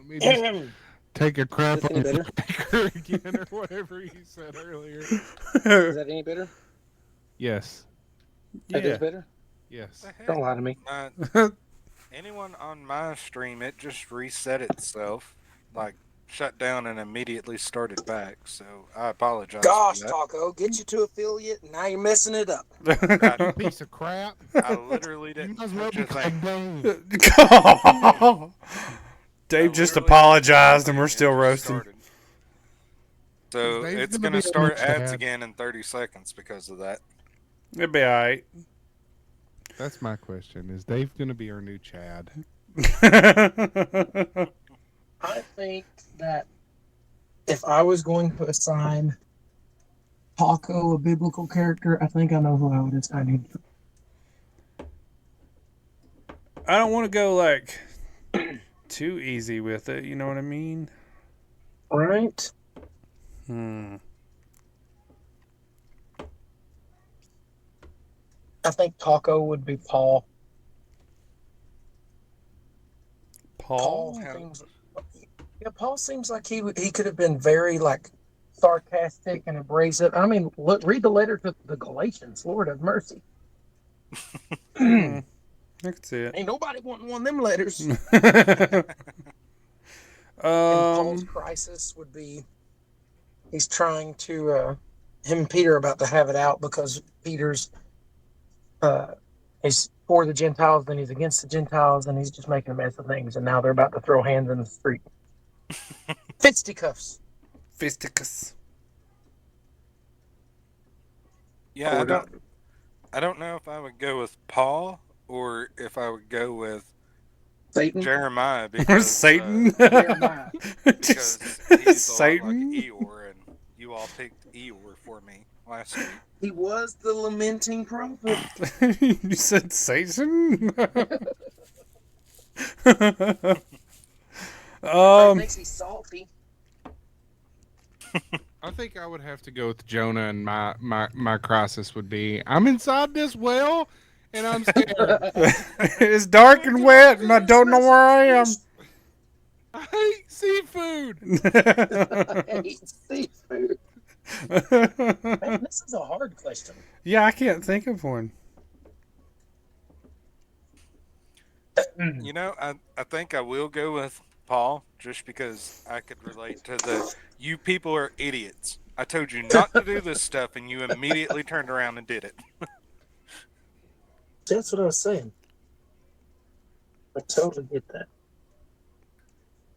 me just Is take a crap this on any the better? speaker again, or whatever you said earlier. that any better? Yes. That is better? Yes. The heck? Don't lie to me. Anyone on my stream, it just reset itself like shut down and immediately started back. So I apologize Gosh, for that. Taco, get you to affiliate, and now you're messing it up. You piece of crap. I literally You didn't might as well touch a be thing. Dave just literally apologized, and didn't we're touch a still thing, it just roasting. started. So Dave's it's gonna going to be on start the ads chat. again in 30 seconds because of that. It'd be alright. That's my question. Is Dave going to be our new Chad? I think that if I was going to assign Taco a biblical character, I think I know who I would assign him to. I don't want to go like too easy with it. You know what I mean? Right? I think Taco would be Paul. Paul? Paul seems like he could have been very like sarcastic and abrasive. I mean, look, read the letter to the Galatians. Lord have mercy. I can see it. Ain't nobody wanting one of them letters. And Paul's crisis would be he's trying to him and Peter are about to have it out because Peter's he's for the Gentiles, then he's against the Gentiles, and he's just making a mess of things. And now they're about to throw hands in the street. Fisticuffs. Fisticus. Yeah, I don't know if I would go with Paul or if I would go with Satan. Jeremiah because Satan? Jeremiah. because he's Satan? a lot like Eeyore, and you all picked Eeyore for me last week. He was the lamenting prophet. You said Satan? Makes me salty. I think I would have to go with Jonah, and my crisis would be I'm inside this well and I'm scared. It's dark and wet, and I don't know where I am. I hate seafood. I hate seafood. Man, this is a hard question. Yeah, I can't think of one. You know, I think I will go with Paul just because I could relate to the you people are idiots. I told you not to do this stuff and you immediately turned around and did it. That's what I was saying. I totally get that.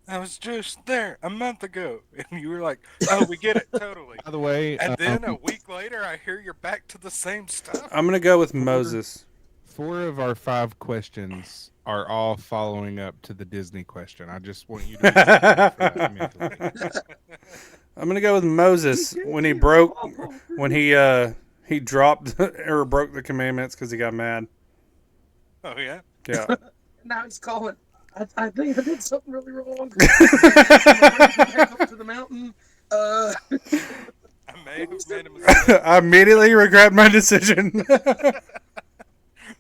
I was just there a month ago and you were like, oh, we get it, totally. By the way, And then a week later I hear you're back to the same stuff. I'm going to go with Moses. 4 of our 5 questions are all following up to the Disney question. I just want you to be prepared for that immediately. I'm going to go with Moses when he dropped or broke the commandments because he got mad. Oh, yeah? Yeah. Now he's calling. I think I did something really wrong. Back up to the mountain. I may have made a mistake. I immediately regret my decision.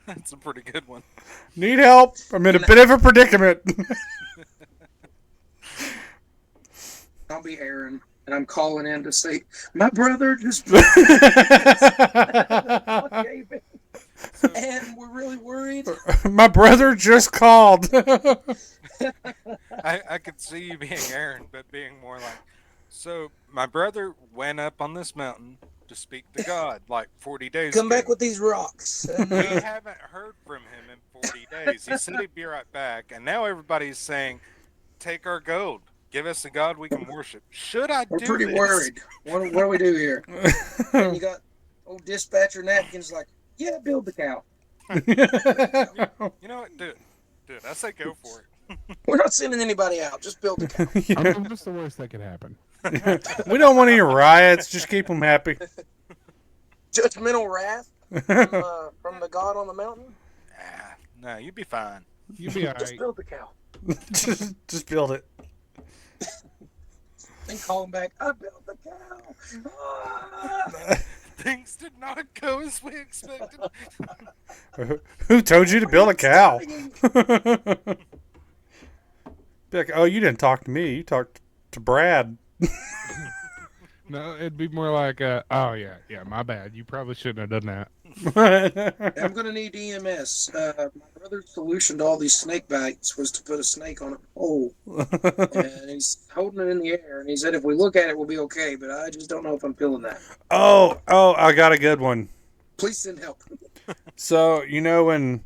That's a pretty good one. Need help. I'm in a bit of a predicament. I'll be Aaron, and I'm calling in to say, my brother just and we're really worried. My brother just called. I could see you being Aaron, but being more like, so my brother went up on this mountain to speak to God like 40 days Come ago. back with these rocks. We haven't heard from him in 40 days. He said he'd be right back, and now everybody's saying, take our gold. Give us a God we can worship. Should I We're do pretty this? worried. What do we do here? And you got old dispatcher Napkins like, yeah, build the cow. You know what? Do it. Do it. I say go for it. We're not sending anybody out. Just build the cow. I mean, what's the worst that could happen? We don't want any riots. Just keep them happy. Judgmental wrath from the God on the mountain. No, you'd be fine. You'd be all Just right. build the cow. just build it. And call him back. I built the cow. Things did not go as we expected. Who told you to build a cow? Be like, oh, you didn't talk to me. You talked to Brad. No, it'd be more like, oh, yeah, my bad. You probably shouldn't have done that. I'm going to need EMS. My brother other solution to all these snake bites was to put a snake on a pole. And he's holding it in the air. And he said, if we look at it, we'll be okay. But I just don't know if I'm feeling that. Oh, I got a good one. Please send help. So, you know when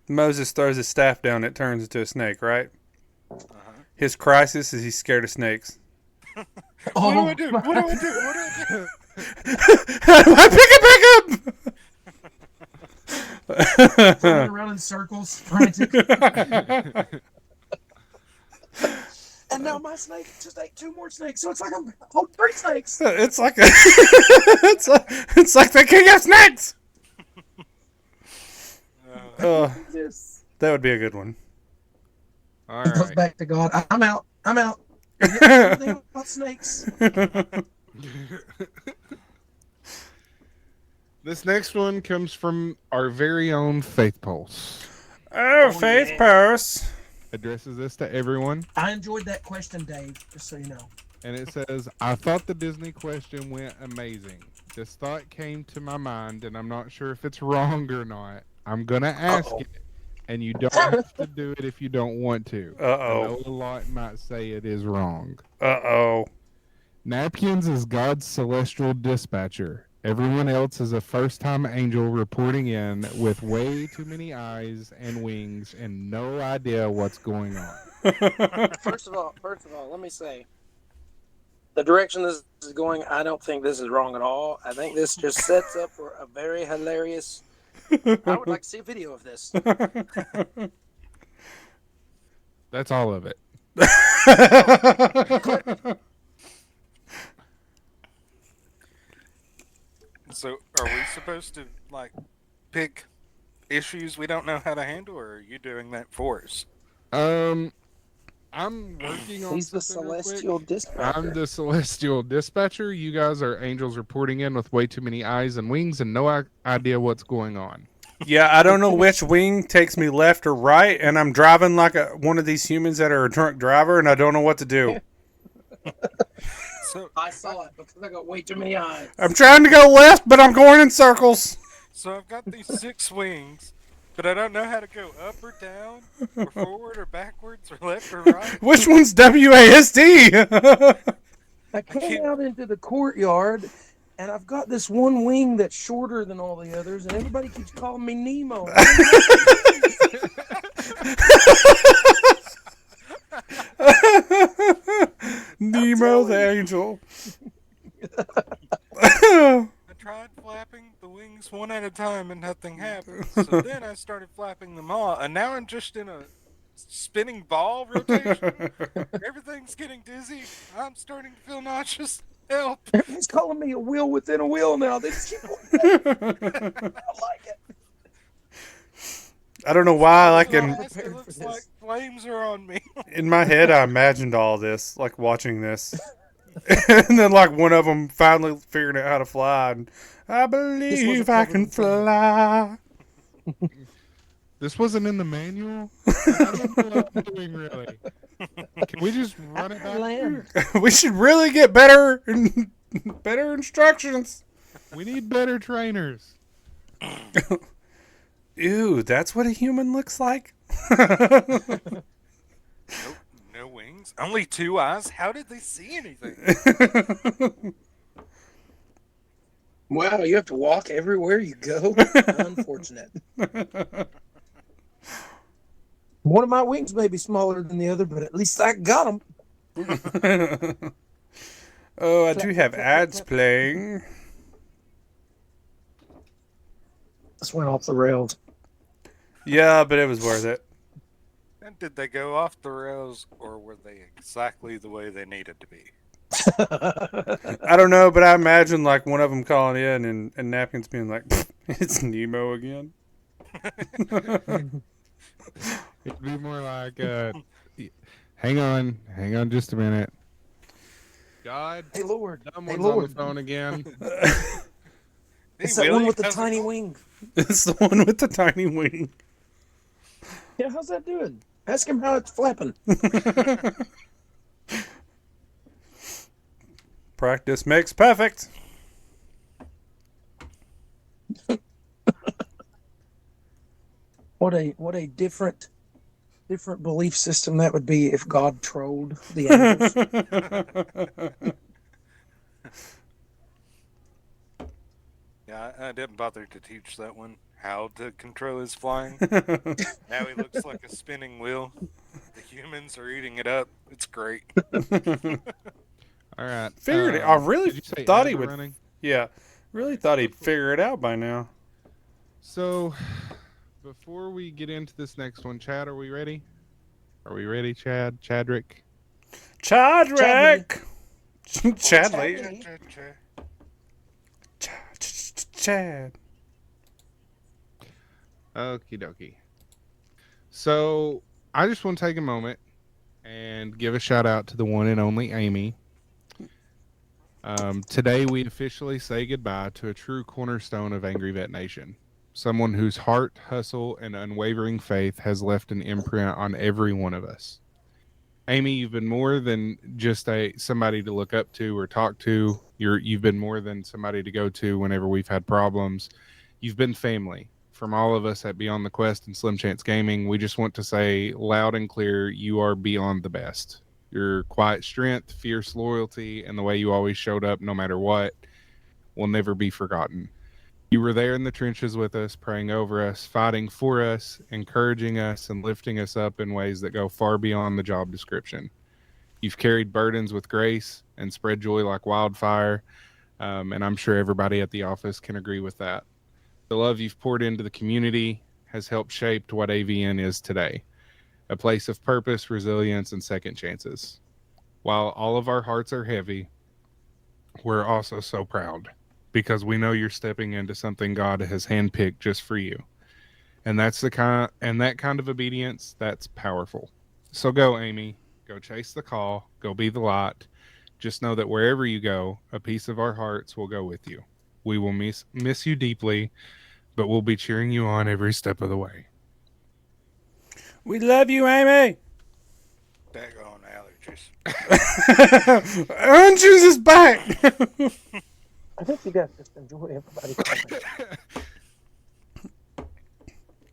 Moses throws his staff down, it turns into a snake, right? His crisis is he's scared of snakes. What do I do? What do I do? What do I do? I pick it back up! Running around in circles, frantic. And now my snake just ate 2 more snakes, so it's like I'm holding 3 snakes. It's like it's like the king of snakes. Yes. That would be a good one. All He goes right. back to God. I'm out. I'm out. Everything about snakes. This next one comes from our very own Faith Pulse. Oh, Faith Purse. Addresses this to everyone, I enjoyed that question, Dave, just so you know. and it says, I thought the Disney question went amazing. This thought came to my mind, and I'm not sure if it's wrong or not. I'm going to ask it, and you don't have to do it if you don't want to. I know a lot might say it is wrong. Napkins is God's celestial dispatcher. Everyone else is a first-time angel reporting in with way too many eyes and wings and no idea what's going on. First of all, let me say, the direction this is going, I don't think this is wrong at all. I think this just sets up for a very hilarious. I would like to see a video of this. That's all of it. So, are we supposed to like pick issues we don't know how to handle, or are you doing that for us? I'm working on He's the something real quick. celestial dispatcher. I'm the celestial dispatcher. You guys are angels reporting in with way too many eyes and wings and no idea what's going on. Yeah, I don't know which wing takes me left or right, and I'm driving like one of these humans that are a drunk driver, and I don't know what to do. So, I saw it because I got way too many eyes. I'm trying to go left, but I'm going in circles. so I've got these 6 wings, but I don't know how to go up or down, or forward or backwards, or left or right. Which one's WASD? I came out into the courtyard, and I've got this one wing that's shorter than all the others, and everybody keeps calling me Nemo. Nemo the angel. I tried flapping the wings one at a time and nothing happened. So then I started flapping them all, and now I'm just in a spinning ball rotation. Everything's getting dizzy. I'm starting to feel nauseous. Help! Everybody's calling me a wheel within a wheel now. They just keep going back. I don't like it. I don't know why, like It looks like flames are on me. in my head, I imagined all this, like watching this. And then, like, one of them finally figuring out how to fly. And I believe I can fly. This wasn't in the manual? I don't know what I'm doing, really. Can we just run it back? We should really get better instructions. We need better trainers. Ew, that's what a human looks like? Nope, no wings. Only 2 eyes? How did they see anything? Wow, you have to walk everywhere you go? Unfortunate. One of my wings may be smaller than the other, but at least I got them. Oh, I do have ads playing. This went off the rails. Yeah, but it was worth it. And did they go off the rails, or were they exactly the way they needed to be? I don't know, but I imagine like one of them calling in and Napkins being like, it's Nemo again. It'd be more like, hang on just a minute. God, Hey, Lord. someone's Hey, on Lord. the phone again. It's Hey, that one Willie, with the how's it tiny going? wing. It's the one with the tiny wing. Yeah, how's that doing? Ask him how it's flapping. Practice makes perfect. What a different belief system that would be if God trolled the angels. Yeah, I didn't bother to teach that one how to control his flying. Now he looks like a spinning wheel. The humans are eating it up. It's great. All right. Figured it. I really Did you say thought ads he are would. running? Yeah, really thought he'd figure it out by now. So, before we get into this next one, Chad, are we ready? Are we ready, Chad? Chadrick? Chadrick! Chadley. Chad. Okie dokie. So, I just want to take a moment and give a shout out to the one and only Amy. Today, we officially say goodbye to a true cornerstone of Angry Vet Nation. Someone whose heart, hustle, and unwavering faith has left an imprint on every one of us. Amy, you've been more than just somebody to look up to or talk to. You've been more than somebody to go to whenever we've had problems. You've been family. From all of us at Beyond the Quest and Slim Chance Gaming, we just want to say loud and clear, you are beyond the best. Your quiet strength, fierce loyalty, and the way you always showed up no matter what will never be forgotten. You were there in the trenches with us, praying over us, fighting for us, encouraging us, and lifting us up in ways that go far beyond the job description. You've carried burdens with grace and spread joy like wildfire, and I'm sure everybody at the office can agree with that. The love you've poured into the community has helped shape what AVN is today, a place of purpose, resilience, and second chances. While all of our hearts are heavy, we're also so proud, because we know you're stepping into something God has handpicked just for you. And that kind of obedience, that's powerful. So go, Amy. Go chase the call. Go be the light. Just know that wherever you go, a piece of our hearts will go with you. We will miss you deeply, but we'll be cheering you on every step of the way. We love you, Amy. Daggone allergies. Orange juice is back. I think you guys just enjoy everybody calling.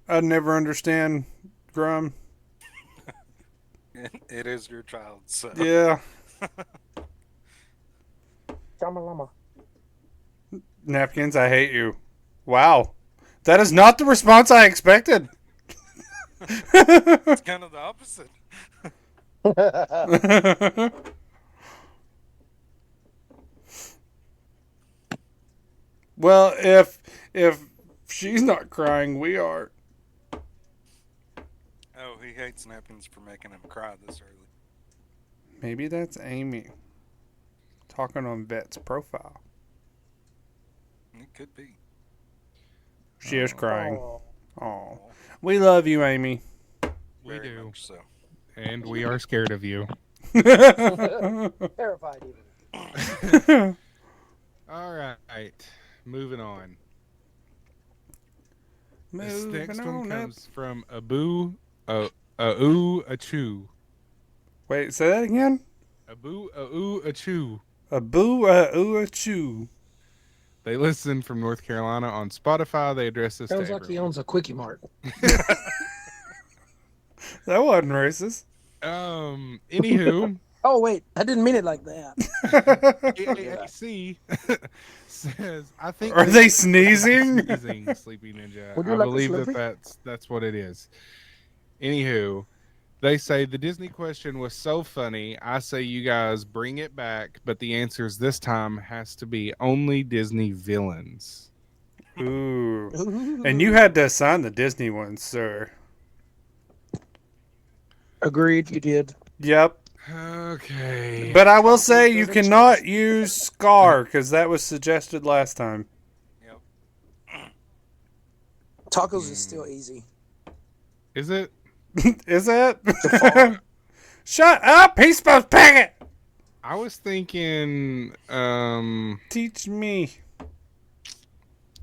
I'd never understand Grum. It is your child, so. Yeah. Shamalama. Napkins, I hate you. Wow. That is not the response I expected. It's kind of the opposite. Well, if she's not crying, we are. Oh, he hates Napkins for making him cry this early. Maybe that's Amy talking on Vet's profile. It could be. She is crying. Oh. Oh, we love you, Amy. We Very do. much so. And we are scared of you. Terrified even. All right. Moving on. This Moving next one on up. comes from Achu. Wait, say that again. Achu. A boo, a chew. They listen from North Carolina on Spotify. They address this Sounds to like he everyone. owns a Quickie Mart. That wasn't racist. Anywho, Oh wait, I didn't mean it like that. AAC says, I think. Are they sneezing? Sneezing, Sleepy Ninja. Would you I like a believe Slurpee? that's what it is. Anywho, they say the Disney question was so funny. I say you guys bring it back, but the answers this time has to be only Disney villains. Ooh. And you had to assign the Disney ones, sir. Agreed, you did. Yep. Okay. But I will say you cannot use Scar because that was suggested last time. Yep. Tacos is still easy. Is it? Is it? Shut up! He's supposed to pick it! I was thinking, Teach me.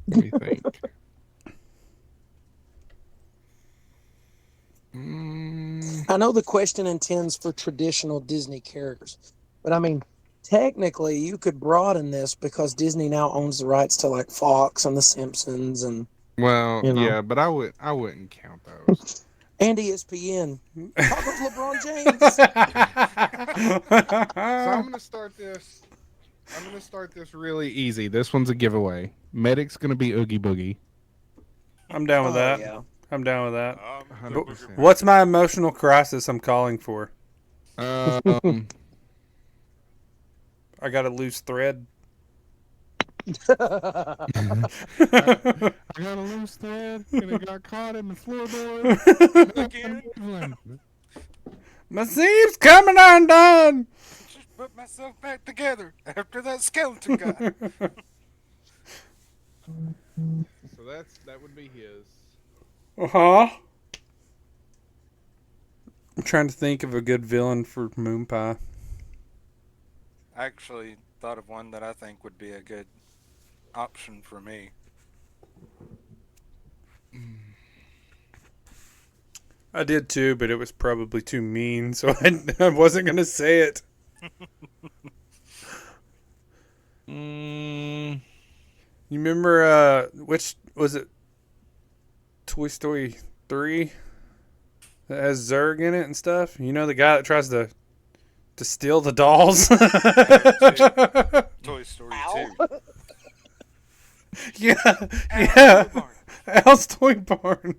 let me think. I know the question intends for traditional Disney characters, but I mean, technically, you could broaden this because Disney now owns the rights to like Fox and The Simpsons and Well, You know. yeah, but I wouldn't count those. And ESPN. Talk with LeBron James. So I'm gonna start this. I'm gonna start this really easy. This one's a giveaway. Medic's gonna be Oogie Boogie. I'm down with Oh, that. yeah. I'm down with that. 100%. What's my emotional crisis I'm calling for? Um, I got a loose thread. I got a loose thread and it got caught in the floorboard. Again, My seam's coming undone. just put myself back together after that skeleton guy. So that would be his. Uh-huh. I'm trying to think of a good villain for MoonPie. I actually thought of one that I think would be a good option for me. I did too, but it was probably too mean, so I wasn't going to say it. Mm, You remember, which was it? Toy Story 3? That has Zurg in it and stuff? You know the guy that tries to steal the dolls? Toy Story Ow. 2. Yeah. Al's Toy Barn.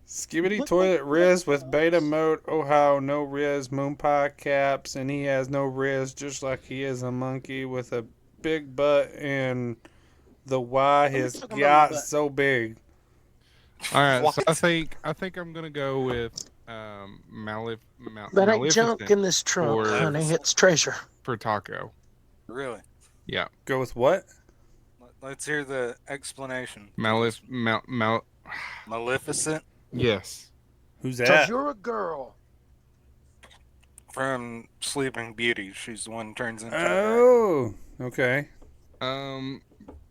Skibidi toilet Riz with beta mode. Oh how no Riz MoonPie caps, and he has no Riz, just like he is a monkey with a big butt and the Y his talking about got butt. so big. all right, so What? I think I'm gonna go with That ain't Maleficent junk in this trunk, for- honey. It's treasure. for Taco. Really? Yeah, Go with what? Let's hear the explanation. Maleficent Yes. Who's Because that? you're a girl. from Sleeping Beauty. She's the one who turns into. Oh, okay.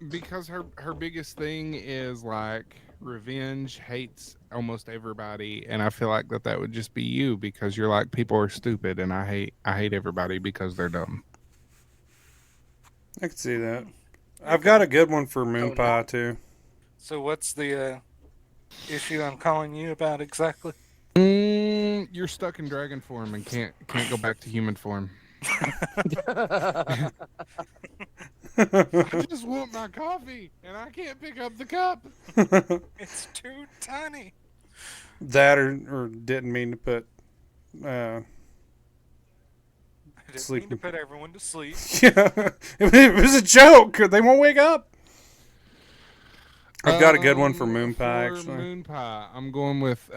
Because her biggest thing is like revenge, hates almost everybody, and I feel like that would just be you because you're like people are stupid, and I hate everybody because they're dumb. I can see that. I've got a good one for MoonPie too. So what's the issue I'm calling you about exactly? You're stuck in dragon form and can't go back to human form. I just want my coffee and I can't pick up the cup. It's too tiny. That or didn't mean to put. I didn't Sleep. mean to put everyone to sleep. Yeah, it was a joke. They won't wake up. I've got a good one for MoonPie. For Actually, MoonPie, I'm going with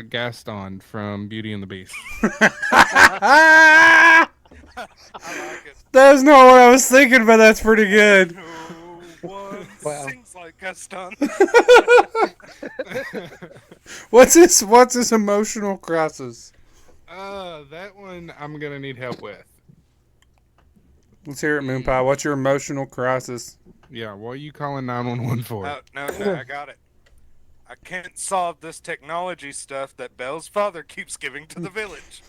Gaston from Beauty and the Beast. I like it. that's not what I was thinking, but that's pretty good. No one Wow. sings like Gaston. What's his emotional crisis? That one I'm gonna need help with. Let's hear it, MoonPie. What's your emotional crisis? Yeah, what are you calling 911 for? No, I got it. I can't solve this technology stuff that Belle's father keeps giving to the village.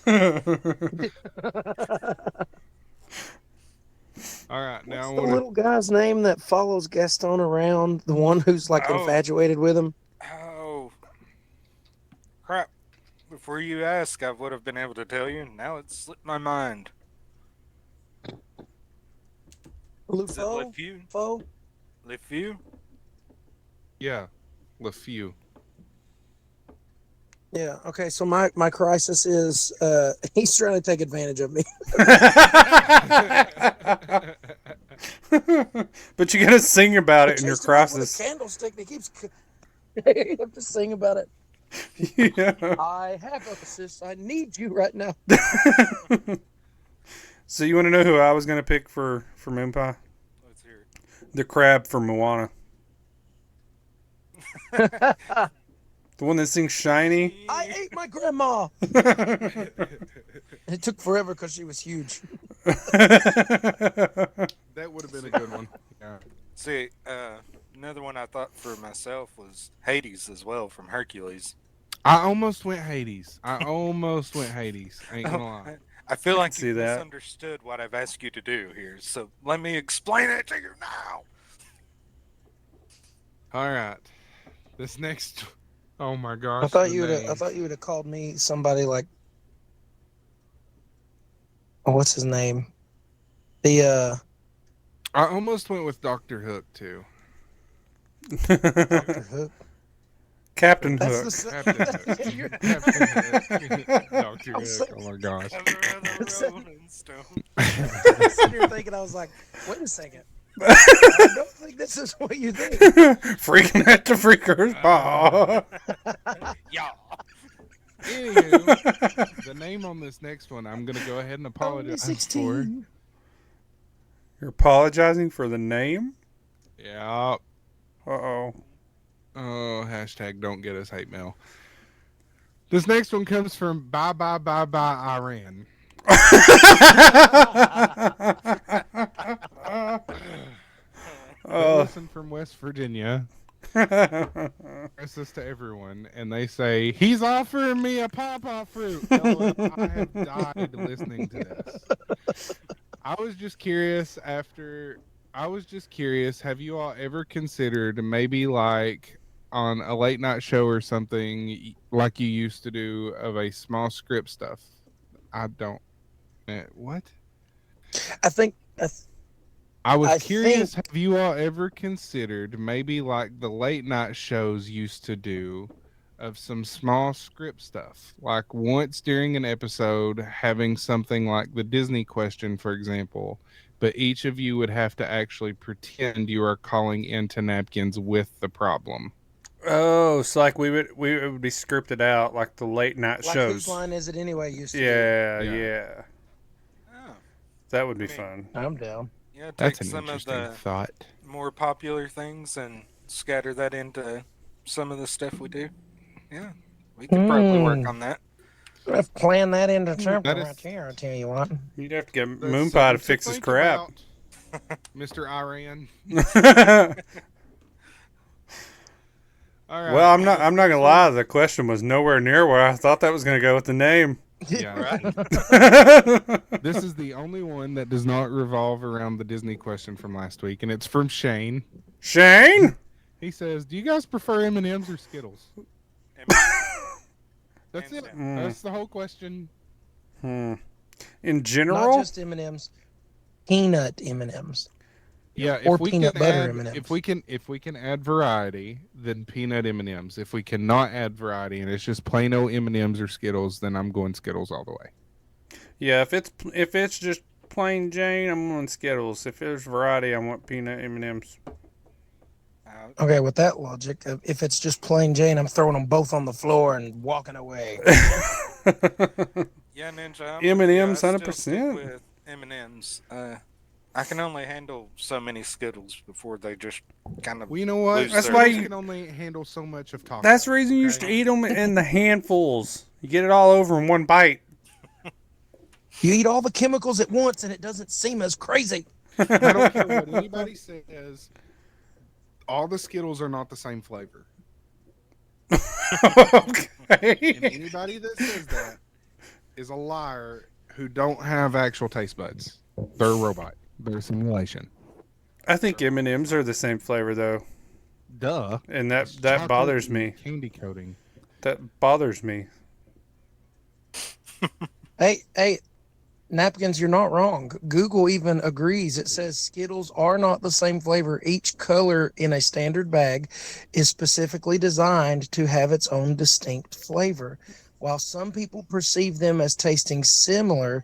All right, now I What's the want little guy's name that follows Gaston around? The one who's like Oh. infatuated with him? Oh, crap. Before you ask, I would have been able to tell you. Now it's slipped my mind. Is it Lufo? LeFew? Fo? LeFew? yeah, LeFew. Yeah. Okay. So my crisis is he's trying to take advantage of me. But you gotta sing about it in your Chased him off with crisis. a candlestick. And he keeps. You have to sing about it. Yeah. I have a sis. I need you right now. So you want to know who I was gonna pick for MoonPie? Let's hear The crab from Moana, the one that sings "Shiny." it. I ate my grandma. It took forever because she was huge. That would have been a good one. Yeah. See, another one I thought for myself was Hades as well from Hercules. I almost went Hades. Ain't gonna lie. I feel like see you that. misunderstood what I've asked you to do here, so let me explain it to you now. All right. This next. Oh my I gosh. thought the you would have. I name. thought you would have called me somebody like. Oh, what's his name? The I almost went with Dr. Hook too. Dr. Hook. Captain That's Hook. the Captain Hook. You're- Captain Hook. Dr. I'm so- Hook. Oh my gosh. The Rolling Stone. I'm sitting here thinking, I was like, wait a second. I don't think this is what you think. Freaking at the freakers ball. Yeah. Anywho, the name on this next one, I'm gonna go ahead and Only apologize for. 16. You're apologizing for the name? Yeah. Uh-oh. Oh, hashtag don't get us hate mail. This next one comes from bye Iran. They listen from West Virginia. This to everyone, and they say he's offering me a pawpaw fruit. LOL, I have died listening to this. I was just curious. Have you all ever considered maybe like on a late night show or something like you used to do of a small script stuff? I don't. What? I think. I was I curious, think- have you all ever considered maybe like the late night shows used to do of some small script stuff? Like once during an episode, having something like the Disney question, for example, but each of you would have to actually pretend you are calling into Napkins with the problem. Oh, so like it would be scripted out like the late night Like shows. whose line is it anyway? Used to Yeah, Yeah. yeah. Oh. That would be I mean- fun. be. I'm down. Yeah, take That's an some of interesting the thought. more popular things and scatter that into some of the stuff we do. Yeah, we could probably work on that. Let's plan that into something That is- right here. I tell you what. You'd have to get That's MoonPie to something fix his think crap. about, Mr. Iran. All right. Well, I'm not gonna lie. The question was nowhere near where I thought that was gonna go with the name. Yeah. Right? This is the only one that does not revolve around the Disney question from last week, and it's from Shane. Shane. He says, "Do you guys prefer M&Ms or Skittles?" That's it. That's the whole question. In Not general, just M&Ms. Peanut M&Ms. Yeah, Or if we peanut can butter add, M&Ms. if we can add variety, then peanut M&Ms. If we cannot add variety and it's just plain old M&Ms or Skittles, then I'm going Skittles all the way. yeah. If it's just plain Jane, I'm on Skittles. If there's variety, I want peanut M&Ms. Okay, with that logic, if it's just plain Jane, I'm throwing them both on the floor and walking away. Yeah, Ninja. M&Ms, I 100%. still stick with M&Ms. I can only handle so many Skittles before they just kind of. Well, you know what? lose That's their- why Skittles you- can only handle so much of tacos. That's the reason you used to eat them in the handfuls. You get it all over in one bite. You eat all the chemicals at once and it doesn't seem as crazy. I don't care what anybody says. All the Skittles are not the same flavor. And Okay. anybody that says that is a liar who don't have actual taste buds. They're a robot. They're a simulation. I think M&Ms are the same flavor though, Duh. and that Chocolate bothers and me. Candy coating. That bothers me. Hey, Napkins, you're not wrong. Google even agrees. It says Skittles are not the same flavor. Each color in a standard bag is specifically designed to have its own distinct flavor. While some people perceive them as tasting similar,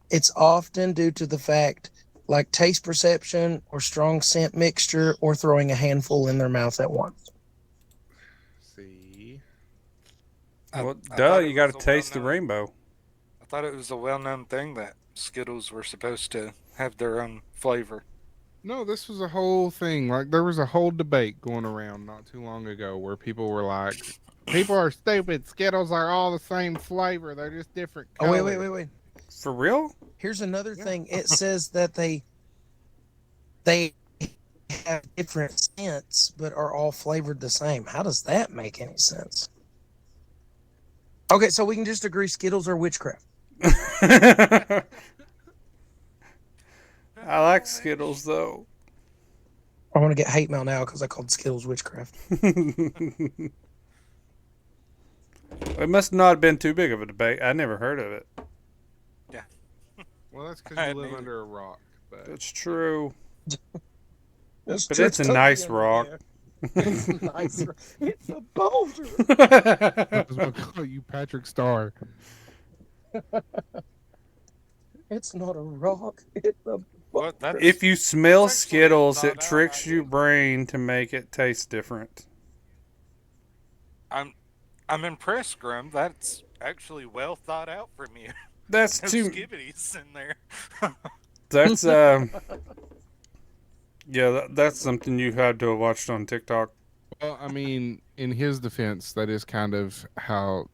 it's often due to the fact like taste perception or strong scent mixture or throwing a handful in their mouth at once. See. Well, I duh, thought it you got to was a taste the well-known- rainbow. I thought it was a well-known thing that Skittles were supposed to have their own flavor. No, this was a whole thing. Like there was a whole debate going around not too long ago where people were like, "People are stupid. Skittles are all the same flavor. They're just different Oh, colors." wait. For real? Here's another thing. It says that they have different scents, but are all flavored the same. How does that make any sense? Okay, so we can just agree Skittles are witchcraft. I like Skittles though. I want to get hate mail now because I called Skittles witchcraft. It must not have been too big of a debate. I never heard of it. Well, that's because I you live hadn't under a rock. But That's true. It's But true, it's a cookie nice under rock. there. It's nice. It's a boulder. I was going to call you Patrick Starr. It's not a rock. It's a What? That's If you smell That's actually a Skittles, it thought-out tricks your idea. brain to make it taste different. I'm impressed, Grum. That's actually well thought out from you. That's There's too. skibbities in there. That's yeah. That's something you had to have watched on TikTok. Well, I mean, in his defense, that is kind of how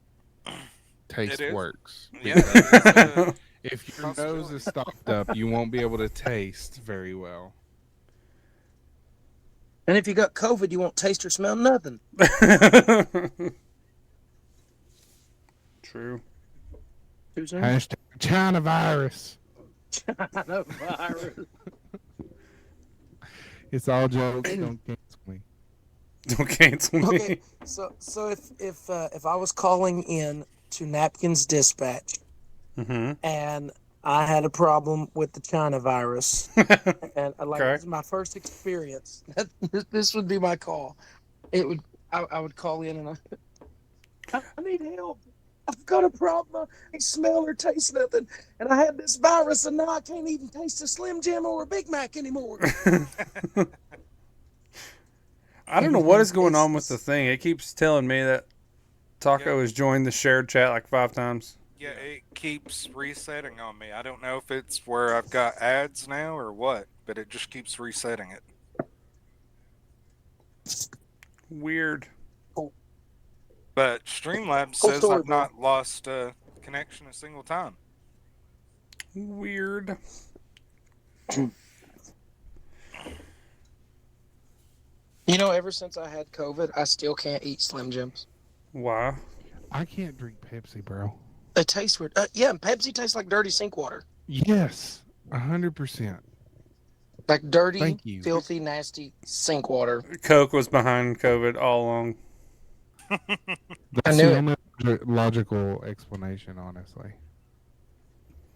taste is. works. Yeah, Because that is, if your nose possibility. is stopped up, you won't be able to taste very well. And if you got COVID, you won't taste or smell nothing. True. Too soon? Hashtag China virus. China virus. It's all jokes. Don't cancel me. Don't cancel me. Okay, so if I was calling in to Napkins Dispatch Mm-hmm. and I had a problem with the China virus, and Okay. this is my first experience, this would be my call. I would call in and I need help. I've got a problem. I can't smell or taste nothing, and I had this virus, and now I can't even taste a Slim Jim or a Big Mac anymore. I don't know what is going on with the thing. It keeps telling me that Taco has joined the shared chat like 5 times. Yeah, it keeps resetting on me. I don't know if it's where I've got ads now or what, but it just keeps resetting it. Weird. But Streamlabs Cool says story, I've bro. not lost connection a single time. Weird. You know, ever since I had COVID, I still can't eat Slim Jims. Why? I can't drink Pepsi, bro. They taste weird. Yeah, and Pepsi tastes like dirty sink water. Yes, 100%. Like dirty, Thank you. filthy, nasty sink water. Coke was behind COVID all along. That's knew the it. only logical explanation, honestly.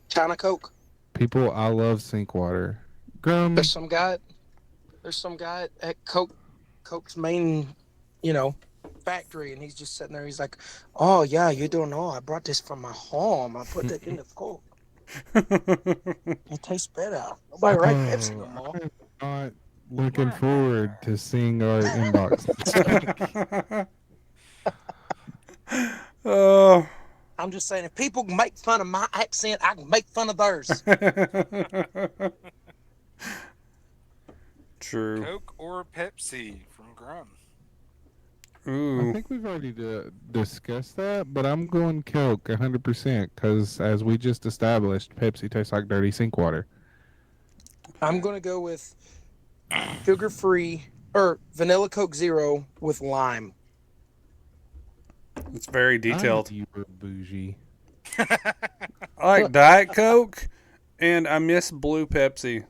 China Coke. People, I love sink water. Grum, There's some guy at Coke's main, factory, and he's just sitting there. He's like, "Oh yeah, you don't know. I brought this from my home. I put it in the Coke. It tastes better. Nobody write Pepsi no more." I'm not looking forward to seeing our inbox. Oh. I'm just saying, if people make fun of my accent, I can make fun of theirs. True. Coke or Pepsi from Grum. I Ooh. think we've already discussed that, but I'm going Coke 100% because, as we just established, Pepsi tastes like dirty sink water. I'm gonna go with sugar-free or vanilla Coke Zero with lime. It's very I detailed. knew you were bougie. I like Diet Coke, and I miss Blue Pepsi.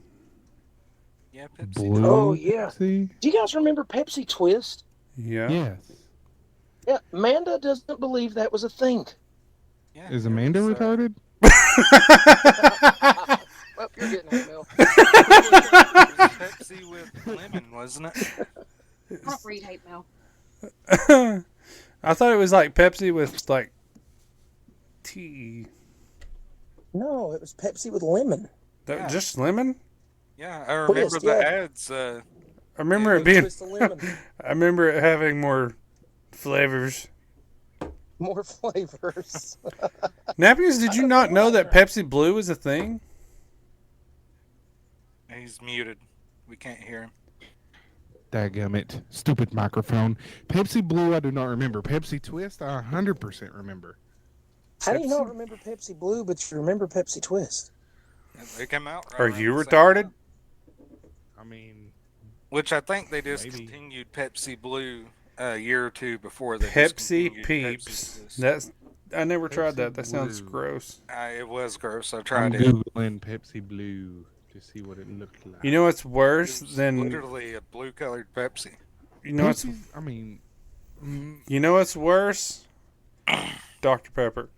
Yeah, Pepsi. Blue Oh, yeah. Pepsi? Do you guys remember Pepsi Twist? Yeah. Yes. Yeah, Amanda doesn't believe that was a thing. Yeah, Is it Amanda was, retarded? Well, you're getting it, Mel. It was Pepsi with lemon, wasn't it? I don't read hate mail. I thought it was like Pepsi with like tea. No, it was Pepsi with lemon. Yeah. Just lemon? Yeah, I remember Twist, the yeah. ads. I remember Yeah, it being. Twist of lemon. I remember it having more flavors. More flavors. Napkins, did you not know that Pepsi Blue is a thing? He's muted. We can't hear him. Dadgummit. Stupid microphone. Pepsi Blue, I do not remember. Pepsi Twist, I 100% remember. How do you not remember Pepsi Blue, but you remember Pepsi Twist? They came out. Right Are around you the same retarded? time. I mean, Which I think they Maybe. discontinued Pepsi Blue a year or two before they Pepsi discontinued Peeps. Pepsi Twist. That's I never tried Pepsi that. That sounds Blue. gross. It was gross. I I'm tried it. Googling Pepsi Blue. to see what it looked like. You know what's worse It was than literally a blue-colored Pepsi. you know what's Pepsi's- I mean, you know what's worse? Dr. Pepper.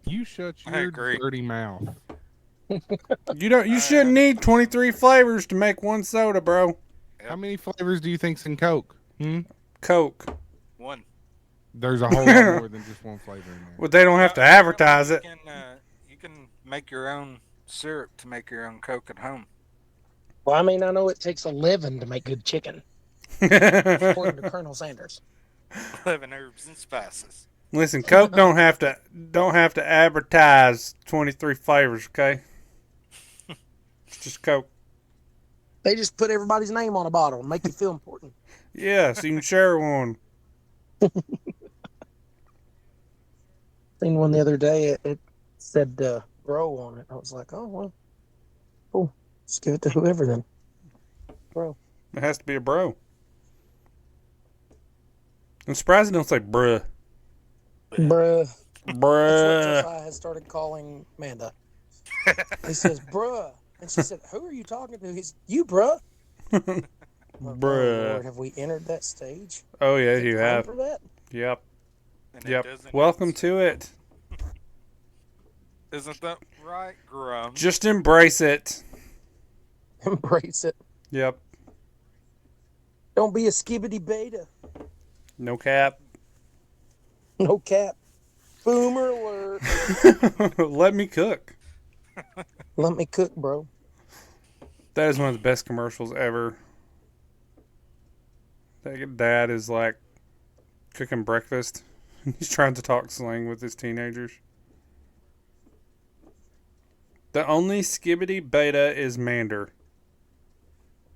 you shut I your agree. dirty mouth. You shouldn't need 23 flavors to make one soda, bro. How many flavors do you think's in Coke? Coke. One. There's a whole lot more than just one flavor in there. Well, they don't have to advertise it. You can make your own syrup to make your own Coke at home. Well, I mean, I know it takes a living to make good chicken, according to Colonel Sanders. 11 herbs and spices. Listen, Coke don't have to advertise 23 flavors, okay? It's just Coke. They just put everybody's name on a bottle and make you feel important. Yeah, so you can share one. Seen one the other day. It said "bro" on it. I was like, oh well, cool. Just give it to whoever then. Bro. It has to be a bro. I'm surprised they don't say bruh. Bruh. That's what Bruh. Josiah has started calling Amanda. He says, bruh. And she said, who are you talking to? He's, you, bruh. Oh, Bruh. Lord, have we entered that stage? Oh, yeah, Is it you time have. for that? Yep. And it Yep. doesn't Welcome get- to it. Isn't that right, Grum? Just embrace it. Embrace it. Yep. Don't be a skibbity beta. No cap. No cap. Boomer alert. Let me cook. Let me cook, bro. That is one of the best commercials ever. That dad is like cooking breakfast. He's trying to talk slang with his teenagers. The only skibbity beta is Mander.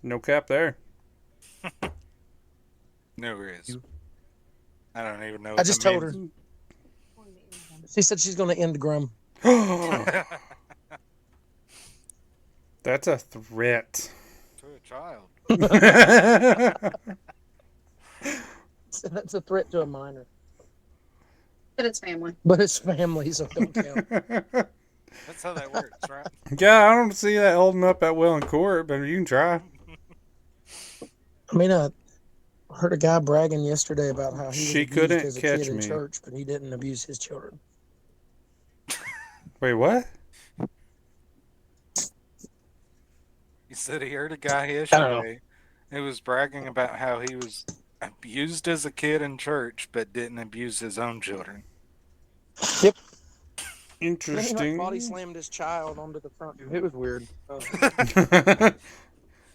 No cap there. No, there is. I don't even know. I just told her. She said she's going to end Grum. That's a threat. To a child. So that's a threat to a minor. But it's family. But it's family, so don't count. That's how that works, right? Yeah, I don't see that holding up that well in court, but you can try. I mean, I heard a guy bragging yesterday about how he was She abused couldn't as a catch kid in me. church, but he didn't abuse his children. Wait, what? He said he heard a guy I don't yesterday who was bragging about how he was abused as a kid in church, but didn't abuse his own children. Yep. Then he Interesting. body slammed his child onto the front. It was weird.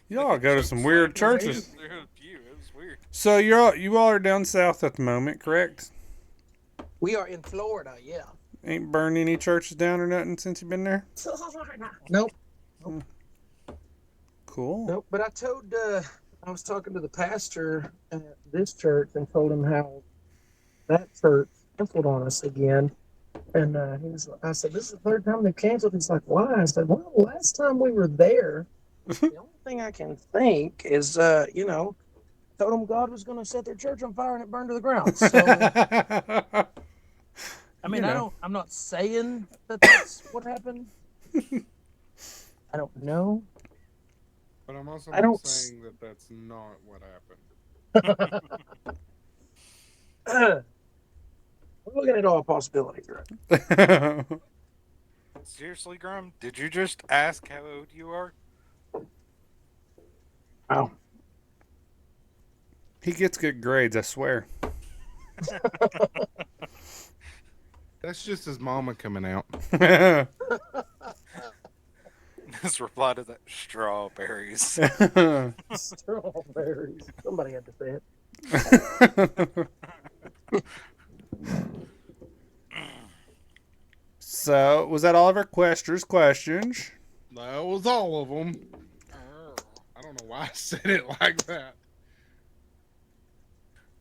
Y'all go to some weird churches. It was weird. So you all are down south at the moment, correct? We are in Florida, yeah. Ain't burned any churches down or nothing since you've been there? Nope. Cool. Nope. But I told, I was talking to the pastor at this church and told him how that church canceled on us again. And I said, this is the third time they've canceled. He's like, why? I said, well, last time we were there, the only thing I can think is, told them God was going to set their church on fire and it burned to the ground. So, I mean, I'm not saying that that's what happened. I don't know. But I'm also I not don't saying that that's not what happened. We're looking at all possibilities, right? Seriously, Grum? Did you just ask how old you are? Wow. He gets good grades, I swear. That's just his mama coming out. His reply to that, strawberries. Strawberries. Somebody had to say it. So, was that all of our questions? That was all of them. I don't know why I said it like that.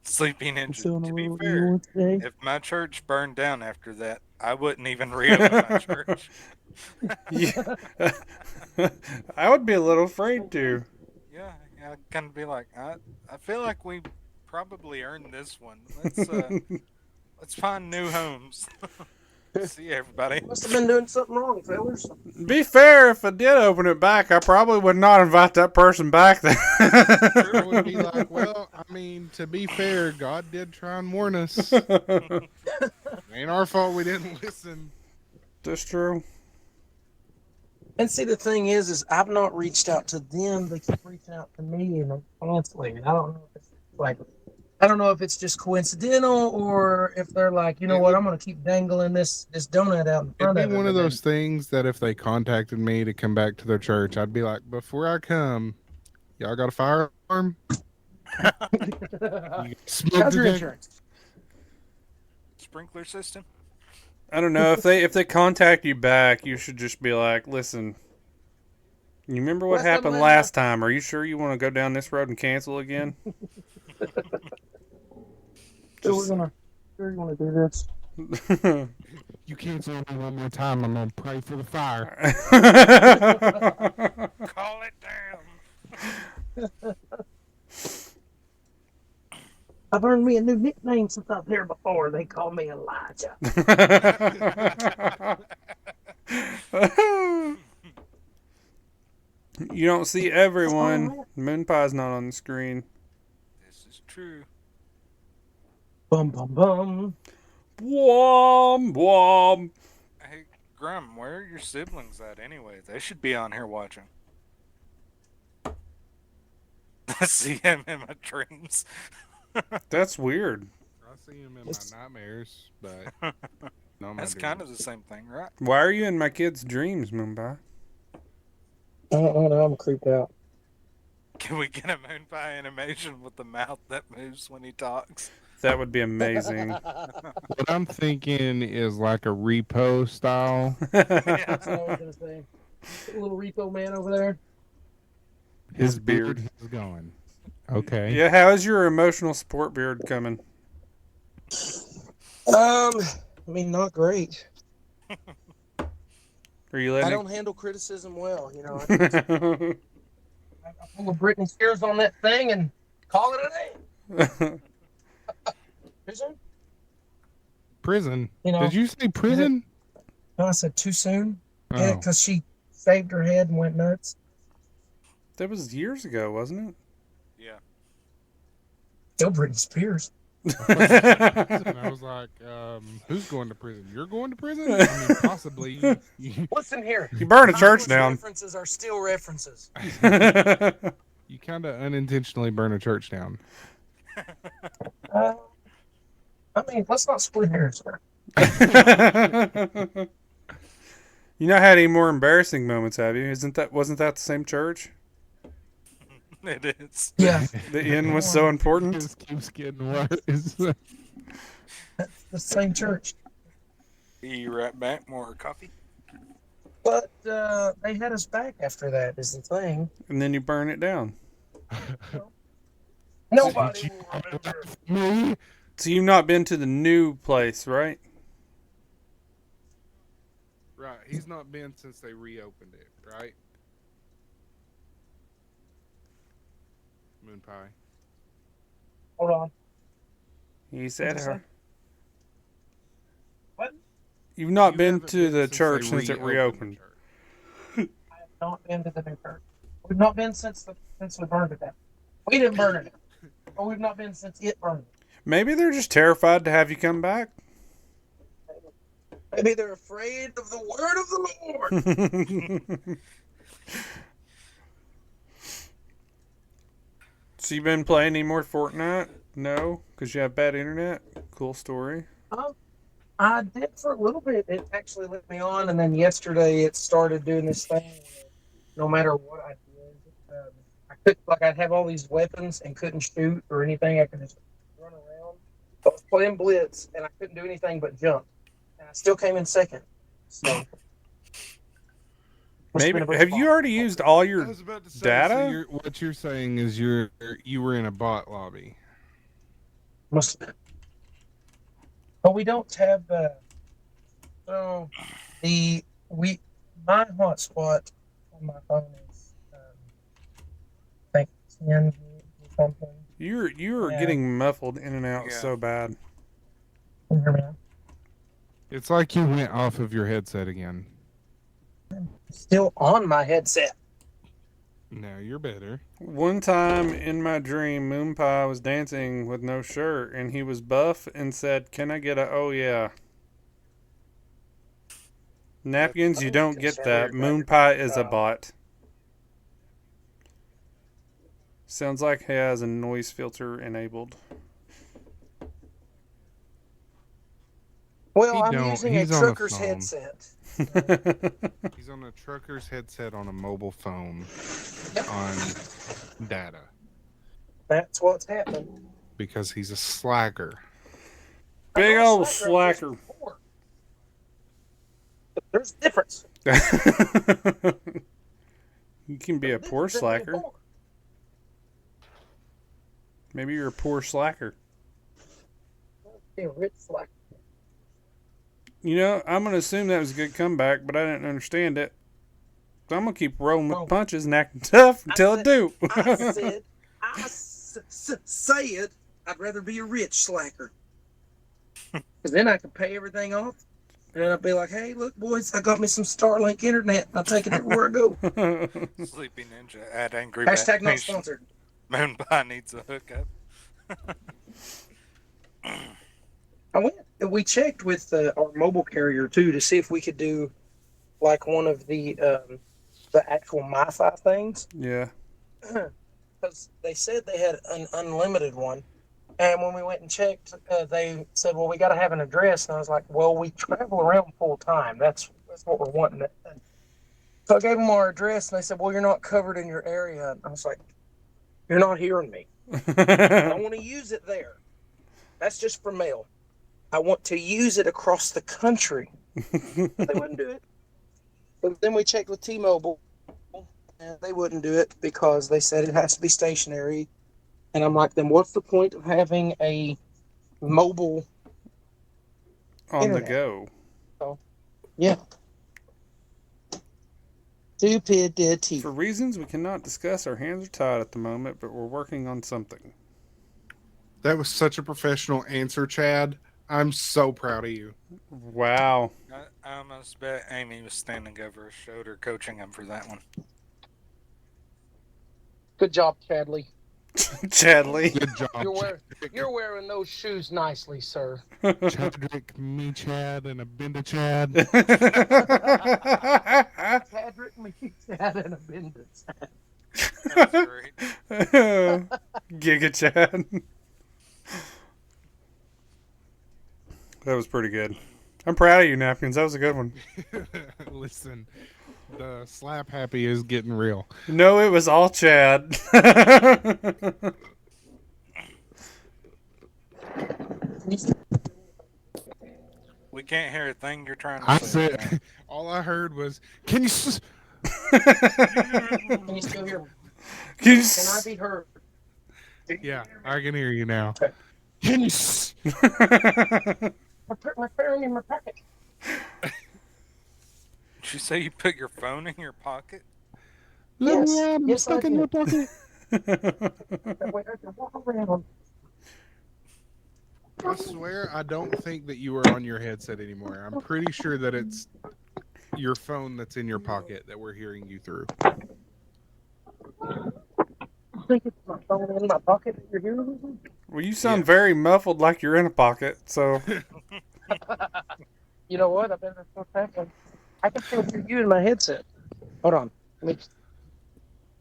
Sleeping Ninja. Feeling a To be little fair, evil today. if my church burned down after that, I wouldn't even reopen my church. Yeah. I would be a little afraid to. Yeah, I'd kind of be like, I feel like we probably earned this one. Let's find new homes. See everybody. Must have been doing something wrong, fellas. Be fair, if I did open it back, I probably would not invite that person back then. I would be like, well, I mean, to be fair, God did try and warn us. Ain't our fault we didn't listen. That's true. And see, the thing is I've not reached out to them. They keep reaching out to me, and I'm canceling. I don't know if it's like, I don't know if it's just coincidental or if they're like, you know what, I'm gonna keep dangling this donut out in front It'd of be one them. of those things that if they contacted me to come back to their church, I'd be like, before I come, y'all got a firearm? You smoke How's your detector? insurance? Sprinkler system. I don't know, if they contact you back, you should just be like, listen, you remember what happened last time? Are you sure you want to go down this road and cancel again? So we're gonna do this. You cancel me one more time, I'm gonna pray for the fire. Call it down. I've earned me a new nickname since I was here before. They call me Elijah. You don't see everyone. MoonPie's not on the screen. This is true. Bum bum bum. Wom wom. Hey, Grum, where are your siblings at anyway? They should be on here watching. I see him in my dreams. That's weird. I see him in my nightmares, but no, That's kind of the same thing, right? Why are you in my kids' dreams, MoonPie? I don't know. I'm creeped out. Can we get a MoonPie animation with the mouth that moves when he talks? That would be amazing. what I'm thinking is like a repo style. That's what I was gonna say. A little repo man over there. His beard is going. Okay. Yeah, how is your emotional support beard coming? I mean, not great. Are you letting I don't handle criticism well, you know. I pull a Britney Spears on that thing and call it a day. Prison? You know, did you say prison? No, I said too soon. Oh. Yeah, because she shaved her head and went nuts. That was years ago, wasn't it? Yeah. Still Britney Spears. I was like, who's going to prison? You're going to prison? I mean, possibly. Listen here. You burn a church down. References are still references. You kind of unintentionally burn a church down. I mean, let's not split hairs, sir. You not had any more embarrassing moments, have you? Wasn't that the same church? It is. Yeah. The inn was so important. It just keeps getting worse. That's the same church. Be right back. More coffee. But they had us back after that, is the thing. And then you burn it down. Nobody will remember. Me? So you've not been to the new place, right? Right. He's not been since they reopened it, right? MoonPie. Hold on. He said her. What? You've not You been haven't to the since church they since it reopened the reopened. church. I have not been to the new church. We've not been since we burned it down. We didn't burn it down. Or we've not been since it burned. Maybe they're just terrified to have you come back. Maybe they're afraid of the word of the Lord. So you been playing any more Fortnite? No? Because you have bad internet? Cool story. I did for a little bit. It actually let me on, and then yesterday it started doing this thing where no matter what I did, I couldn't, like, I'd have all these weapons and couldn't shoot or anything. I could just run around. I was playing Blitz, and I couldn't do anything but jump. And I still came in second. So, Maybe have you already used all your I was about to say, data? So what you're saying is you were in a bot lobby. Must have been. But we don't have so my hotspot on my phone is I think 10 or something. You are Yeah. getting muffled in and out Yeah. so bad. Can you hear me now? It's like you went off of your headset again. Still on my headset. Now you're better. One time in my dream, MoonPie was dancing with no shirt, and he was buff and said, "Can I get a oh yeah?" Napkins, you don't get that. MoonPie is a bot. Sounds like he has a noise filter enabled. Well, He I'm don't. using He's a on a trucker's phone. headset. He's on a trucker's headset on a mobile phone on data That's what's happening. because he's a slacker. Big I'm not a old slacker, I'm just slacker. poor. But there's a difference. You can be a There's poor difference in slacker. being poor. Maybe you're a poor slacker. Be a rich slacker. You know, I'm going to assume that was a good comeback, but I didn't understand it. So I'm going to keep rolling with the punches and acting tough until I do. I said I'd rather be a rich slacker. Because then I can pay everything off. And then I'd be like, hey, look, boys, I got me some Starlink internet. I'll take it everywhere I go. Sleepy Ninja at Angry Hashtag not Nation. sponsored. MoonPie needs a hookup. We checked with our mobile carrier, too, to see if we could do, like, one of the actual MiFi things. Yeah. Because they said they had an unlimited one. And when we went and checked, they said, well, we got to have an address. And I was like, well, we travel around full time. That's what we're wanting. So I gave them our address, and they said, well, you're not covered in your area. And I was like, you're not hearing me. I want to use it there. That's just for mail. I want to use it across the country. But they wouldn't do it. But then we checked with T-Mobile, and they wouldn't do it because they said it has to be stationary. And I'm like, then what's the point of having a mobile On internet? the go. So, yeah. Stupidity. For reasons we cannot discuss, our hands are tied at the moment, but we're working on something. That was such a professional answer, Chad. I'm so proud of you. Wow. I almost bet Amy was standing over his shoulder coaching him for that one. Good job, Chadley. Chadley. Good job, You're wearing those shoes nicely, sir. Chadrick, me, Chad, and a Benda Chad. Chadrick, me, Chad, and a Bendis. That's great. Giga Chad. That was pretty good. I'm proud of you, Napkins. That was a good one. Listen, the slap happy is getting real. No, it was all Chad. We can't hear a thing you're trying to I say. said, all I heard was, can you... Can you still hear me? Can I be heard? Yeah, I can hear you now. Can you... I put my phone in my pocket. Did you say you put your phone in your pocket? Yes, I'm yes, stuck I in did. your pocket. That way I can walk around. I swear I don't think that you are on your headset anymore. I'm pretty sure that it's your phone that's in your pocket that we're hearing you through. I think it's my phone in my pocket that you're hearing me. Well, you sound very muffled like you're in a pocket, so... You know what? I bet that's what's happening. I can still hear you in my headset. Hold on. Let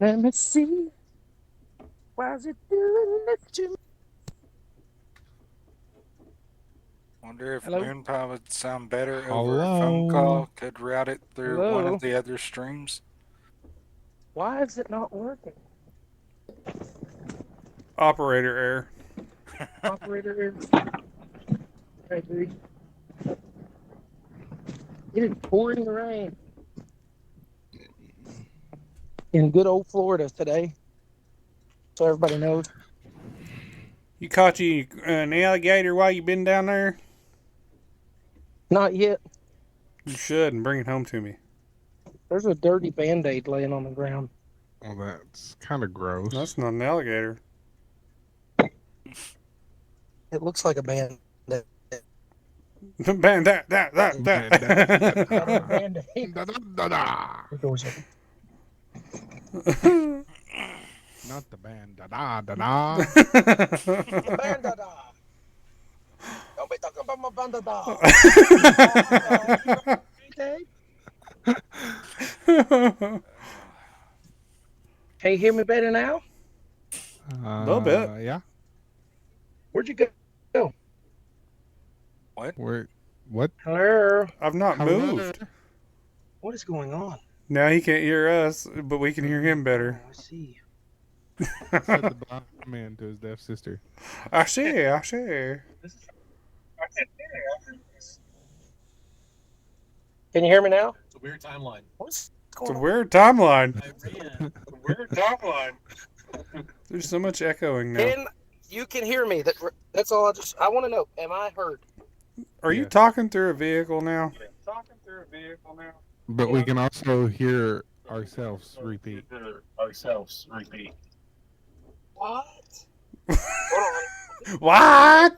me see. Why is it doing this to me? Wonder if Hello? MoonPie would sound better over a phone call. Could route it through one of the other streams. Why is it not working? Operator error. Operator is. Hey, dude. It is pouring rain in good old Florida today. So everybody knows. You caught you an alligator while you been down there? Not yet. You should, and bring it home to me. There's a dirty Band-Aid laying on the ground. Well, that's kind of gross. That's not an alligator. It looks like a Band-Aid. Band that. Band-Aid. Da-da-da-da. The door's open. Not the band. Da-da-da-da. Band-Aid. Don't be talking about my Band-Aid. Can you hear me better now? Little bit. Yeah. Where'd you go? Where? What? Hello? I've not moved. What is going on? Now he can't hear us, but we can hear him better. Oh, I see. Said the blind man to his deaf sister. I see. Can you hear me now? It's a weird timeline. What's It's going a on? weird timeline. Weird timeline. There's so much echoing now. And you can hear me. That's all. I want to know. Am I heard? Are you Yes. talking through a vehicle now? But we can also hear ourselves repeat. What? Hold on. What?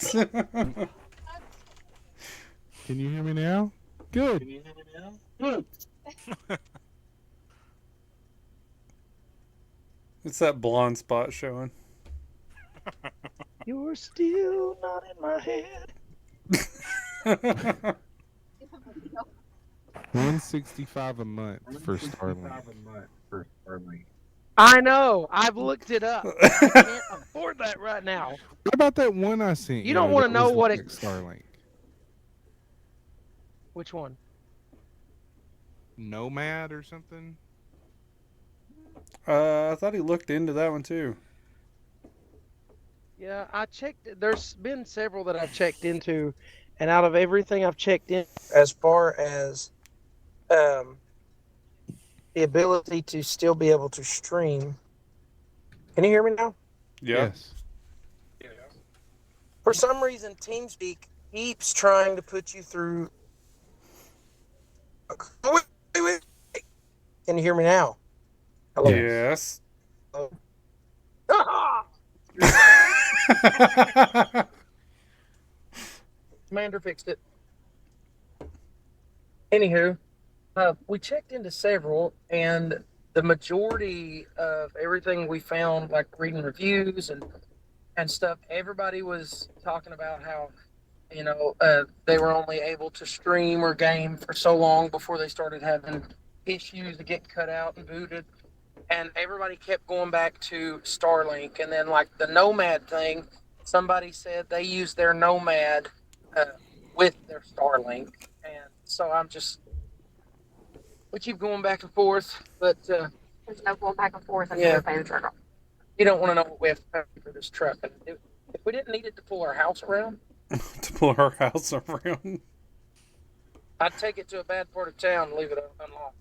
Can you hear me now? Good. It's that blonde spot showing. You're still not in my head. $165 a month for Starlink. I know. I've looked it up. I can't afford that right now. What about that one I sent you? You don't wanna that know was what like it- Starlink. Which one? Nomad or something? I thought he looked into that one too. Yeah, I checked. There's been several that I've checked into, and out of everything I've checked in, as far as the ability to still be able to stream. Can you hear me now? Yeah. Yes. For some reason, TeamSpeak keeps trying to put you through. Wait. Can you hear me now? Hello. Yes. Commander fixed it. Anywho, we checked into several, and the majority of everything we found, like reading reviews and stuff, everybody was talking about how, they were only able to stream or game for so long before they started having issues to get cut out and booted. And everybody kept going back to Starlink. And then, like the Nomad thing, somebody said they used their Nomad with their Starlink. And so we keep going back and forth. But There's no going back and forth until Yeah. we pay the truck off. you don't want to know what we have to pay for this truck. And if we didn't need it to pull our house around, To pull our house around. I'd take it to a bad part of town and leave it unlocked.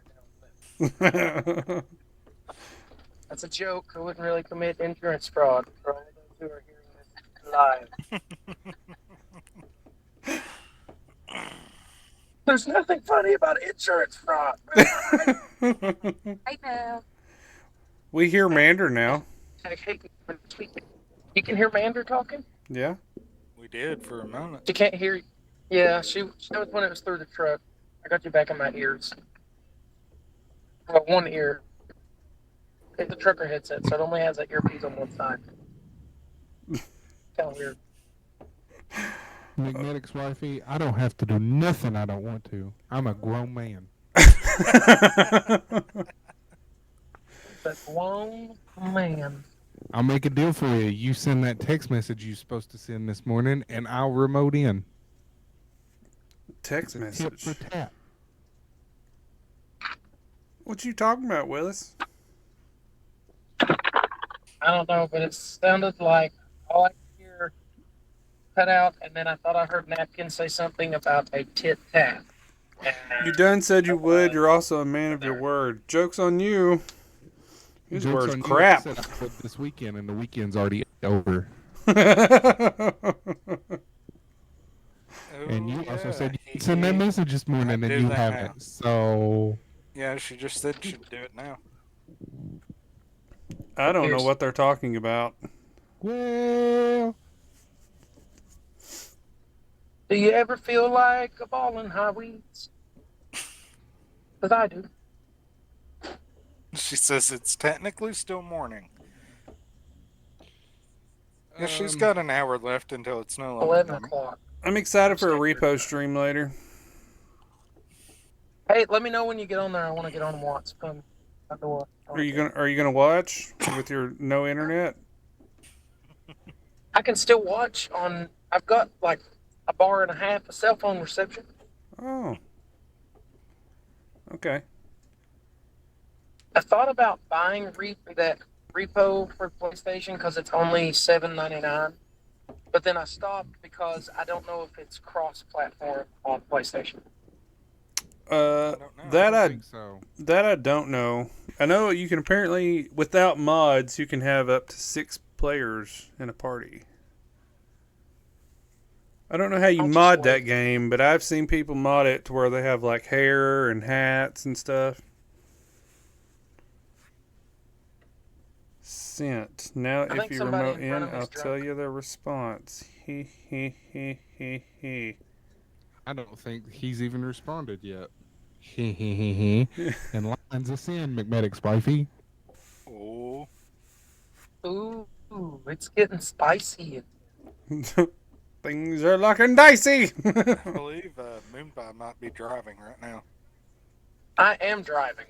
That's a joke. I wouldn't really commit insurance fraud for all those who are hearing this live. There's nothing funny about insurance fraud. Hey, Bill. We hear Mander now. You can hear Mander talking? Yeah. We did for a moment. She can't hear you. Yeah, she was when it was through the truck. I got you back in my ears. Well, one ear. It's a trucker headset, so it only has that earpiece on one side. Kind of weird. McMedic's wifey, I don't have to do nothing I don't want to. I'm a grown man. That grown man. I'll make a deal for you. You send that text message you're supposed to send this morning, and I'll remote in. Text Tip message. for tap. What you talking about, Willis? I don't know, but it sounded like all I could hear cut out, and then I thought I heard Napkins say something about a tit tat. You done said you would. You're also a man of your word. Joke's on you. His Joke's word's on you. crap. I said I would this weekend, and the weekend's already over. And you also said you'd send that message this morning, and do you that haven't. now. So Yeah, she just said she'd do it now. I don't know what they're talking about. well, Do you ever feel like a ball in high weeds? Because I do. She says it's technically still morning. Yeah, she's got an hour left until it's no longer 11 morning. o'clock. I'm excited for a repo stream later. Hey, let me know when you get on there. I want to get on and watch. Come door. Are you gonna watch with your no internet? I can still watch on. I've got like a bar and a half of cell phone reception. Oh. Okay. I thought about buying that repo for PlayStation because it's only $7.99, but then I stopped because I don't know if it's cross-platform on PlayStation. That I think so. That I don't know. I know you can apparently, without mods, you can have up to 6 players in a party. I don't know how you I'll just mod wait. that game, but I've seen people mod it to where they have like hair and hats and stuff. Sent. Now, if think you somebody remote in front in, of me is I'll tell drunk. you the response. He, he, he, he, he. I don't think he's even responded yet. He. And lines us in, McMedic Spifey. Oh, Ooh, it's getting spicy. Things are looking dicey. I believe MoonPie might be driving right now. I am driving,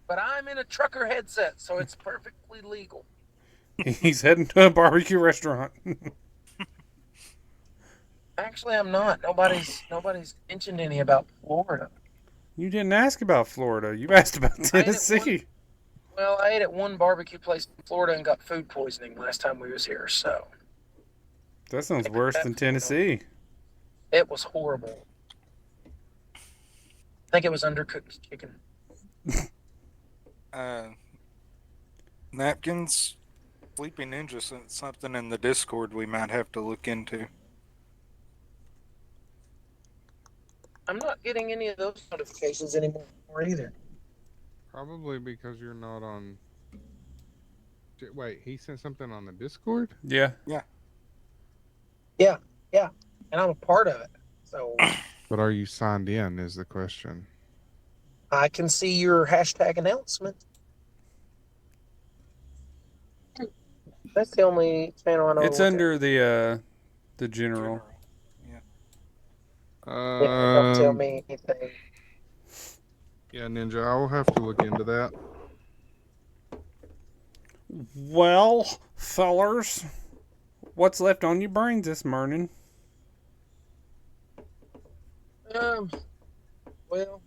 but I'm in a trucker headset, so it's perfectly legal. He's heading to a barbecue restaurant. Actually, I'm not. Nobody's mentioned any about Florida. You didn't ask about Florida. You asked about Tennessee. Well, I ate at one barbecue place in Florida and got food poisoning last time we was here, so That sounds worse than Tennessee. it was horrible. I think it was undercooked chicken. Napkins, Sleepy Ninja sent something in the Discord we might have to look into. I'm not getting any of those notifications anymore either. Probably because you're not on. Wait, he sent something on the Discord? Yeah. Yeah, and I'm a part of it, so But are you signed in, is the question. I can see your hashtag announcement. That's the only channel I know. It's under the general. Yeah. Yeah, don't tell me anything. Yeah, Ninja, I will have to look into that. Well, fellers, what's left on your brains this morning? Well,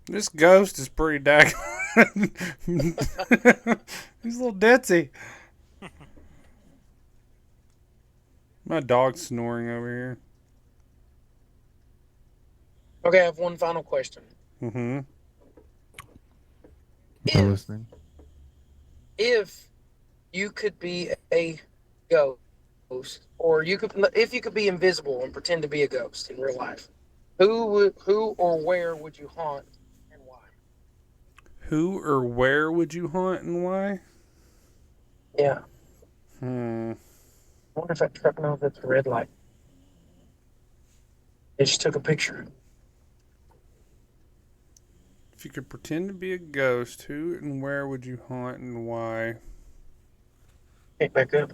This ghost is pretty daggone. He's a little ditzy. My dog's snoring over here. okay, I have one final question. Mm-hmm. I'm listening. If you could be a ghost, or if you could be invisible and pretend to be a ghost in real life, who or where would you haunt and why? Who or where would you haunt and why? Yeah. Hmm. I wonder if that truck knows it's a red light. They just took a picture. If you could pretend to be a ghost, who and where would you haunt and why? Pick back up.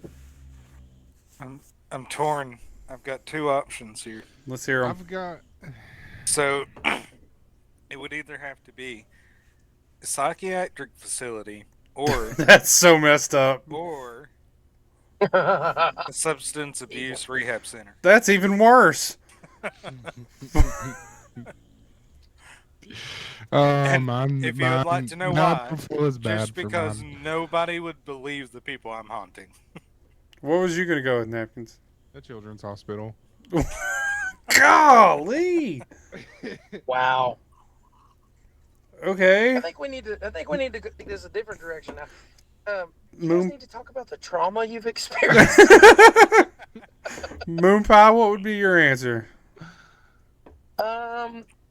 I'm torn. I've got two options here. Let's hear them. I've got. So it would either have to be a psychiatric facility or That's so messed up. a substance abuse rehab center. That's even worse. If you would like to know why, just for because mine. nobody would believe the people I'm haunting. What was you gonna go with, Napkins? The Children's Hospital. Golly. Wow. Okay. I think we need to take this a different direction now. You guys Moon need to talk about the trauma you've experienced. MoonPie, what would be your answer?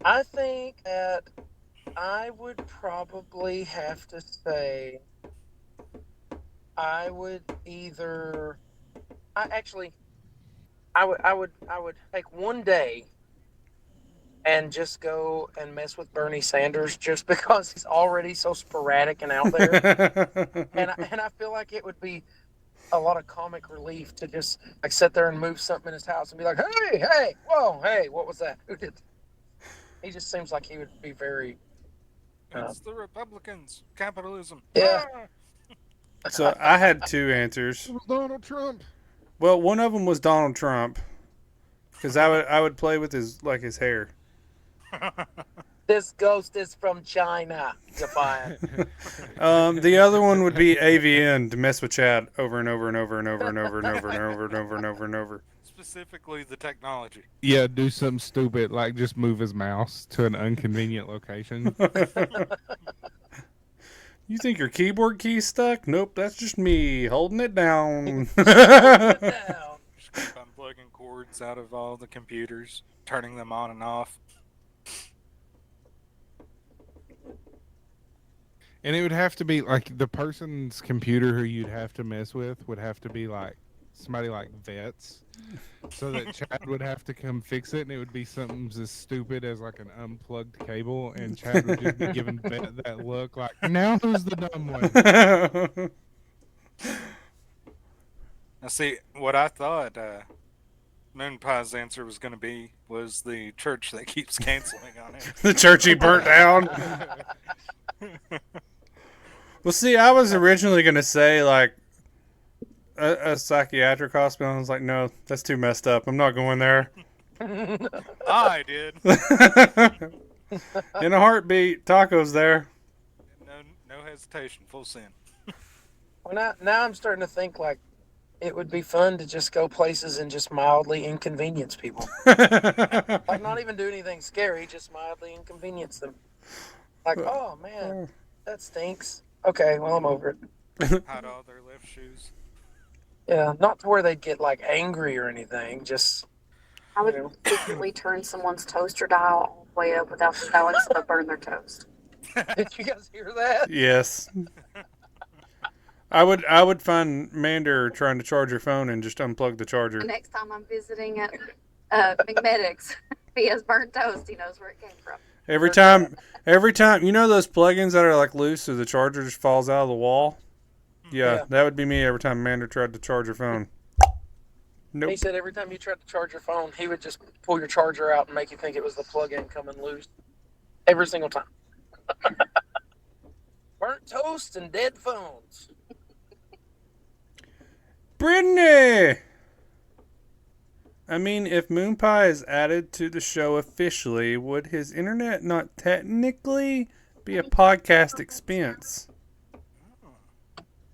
I think that I would probably have to say I would either. I would take one day and just go and mess with Bernie Sanders just because he's already so sporadic and out there. And I feel like it would be a lot of comic relief to just like sit there and move something in his house and be like, hey, whoa, hey, what was that? Who did? He just seems like he would be very. It's the Republicans. Capitalism. Yeah. Ah! So I had two answers. It was Donald Trump. Well, one of them was Donald Trump, because I would play with his hair. This ghost is from China. Defiant. The other one would be AVN, to mess with Chad over and over and over and over and over and over and over and over and over and over. Specifically the technology. Yeah, do something stupid like just move his mouse to an inconvenient location. You think your keyboard key's stuck? Nope, that's just me holding it down. Just keep unplugging cords out of all the computers, turning them on and off. And it would have to be like the person's computer who you'd have to mess with would have to be like somebody like Vets, so that Chad would have to come fix it, and it would be something as stupid as like an unplugged cable, and Chad would just be giving Vet that look like, now who's the dumb one? Now see, what I thought MoonPie's answer was going to be was the church that keeps canceling on him. The church he burnt down. Well, see, I was originally going to say like a psychiatric hospital. I was like, no, that's too messed up. I'm not going there. I did. In a heartbeat, Taco's there. No hesitation, full sin. Well, now I'm starting to think like it would be fun to just go places and just mildly inconvenience people. Like not even do anything scary, just mildly inconvenience them. Like, oh man, that stinks. Okay, well I'm over it. Hide all their left shoes. Yeah, not to where they'd get like angry or anything. Just I would secretly turn someone's toaster dial all the way up without telling so they'll burn their toast. did you guys hear that? Yes. I would find Mander trying to charge her phone and just unplug the charger. The next time I'm visiting at McMedic's, if he has burnt toast, he knows where it came from. Every time, you know those plugins that are like loose so the charger just falls out of the wall? Yeah, that would be me every time Mander tried to charge her phone. Nope. He said every time you tried to charge your phone, he would just pull your charger out and make you think it was the plug-in coming loose. Every single time. Burnt toast and dead phones. Brittany! I mean, if MoonPie is added to the show officially, would his internet not technically be a podcast expense?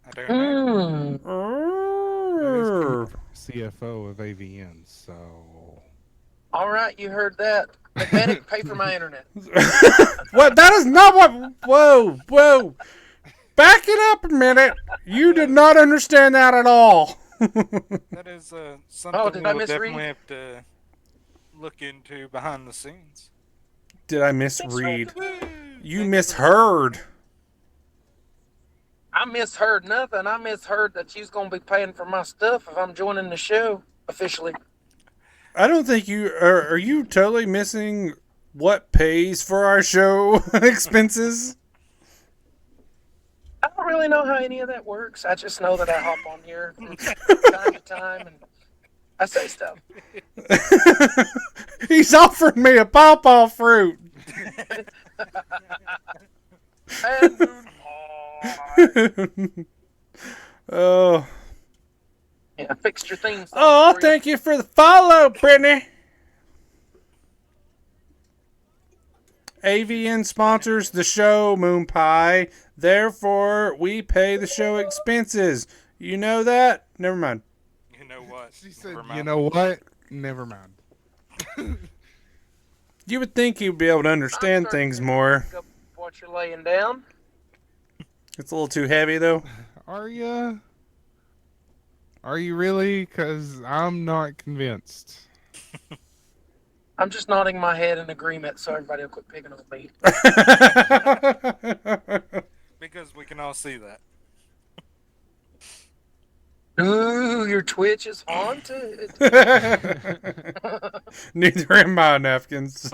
I don't know. That is CFO of AVN, so. All right, you heard that. McMedic, pay for my internet. What? That is not what. Whoa. Back it up a minute. You did not understand that at all. That is something did I we'll misread? definitely have to look into behind the scenes. Did I misread? You misheard. I misheard nothing. I misheard that you's going to be paying for my stuff if I'm joining the show officially. I don't think you are. Are you totally missing what pays for our show expenses? I don't really know how any of that works. I just know that I hop on here from time to time and I say stuff. He's offered me a pawpaw fruit. Oh. Yeah, I fixed your theme song. Oh, for thank you for the follow, Brittany. AVN sponsors the show, MoonPie. Therefore, we pay the show expenses. You know that? Never mind. You know what? She said, Never mind. you know what? Never mind. You would think you'd be able to understand things more. What you're laying down. It's a little too heavy, though. Are you? Are you really? Because I'm not convinced. I'm just nodding my head in agreement so everybody will quit picking on me. Because we can all see that. Ooh, your Twitch is haunted. Neither am I, Napkins.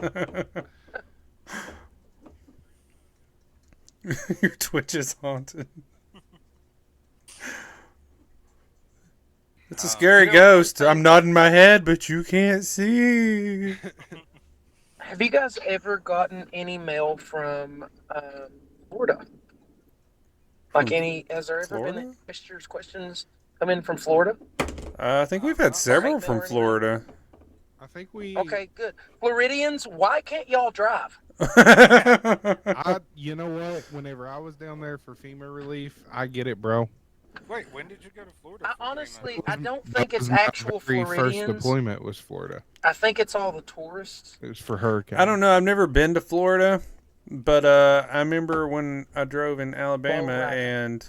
Your Twitch is haunted. It's a scary ghost. I'm nodding my head, but you can't see. Have you guys ever gotten any mail from Florida? Like has there ever been Florida? questions come in from Florida? I think we've had several from Florida. I think we. Okay, good. Floridians, why can't y'all drive? You know what? Whenever I was down there for FEMA relief, I get it, bro. Wait, when did you go to Florida? I don't think it's My actual very first Floridians. deployment was Florida. I think it's all the tourists. It was for hurricane. I don't know. I've never been to Florida, but I remember when I drove in Alabama, and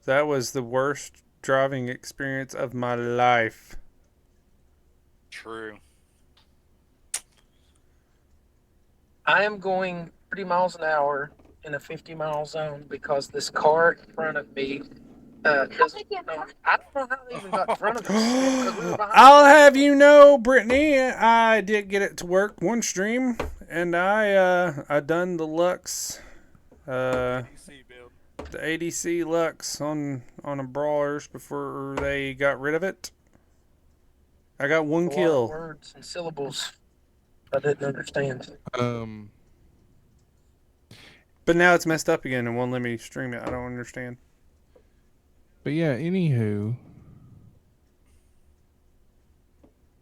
that was the worst driving experience of my life. True. I am going 30 miles an hour in a 50-mile zone because this car in front of me doesn't. I don't know how they even got in front of us. I'll have you know, Brittany, I did get it to work one stream, and I done the Lux, the ADC Lux on a Brawlers before they got rid of it. I got one kill. Words and syllables I didn't understand. But now it's messed up again and won't let me stream it. I don't understand. But yeah, anywho.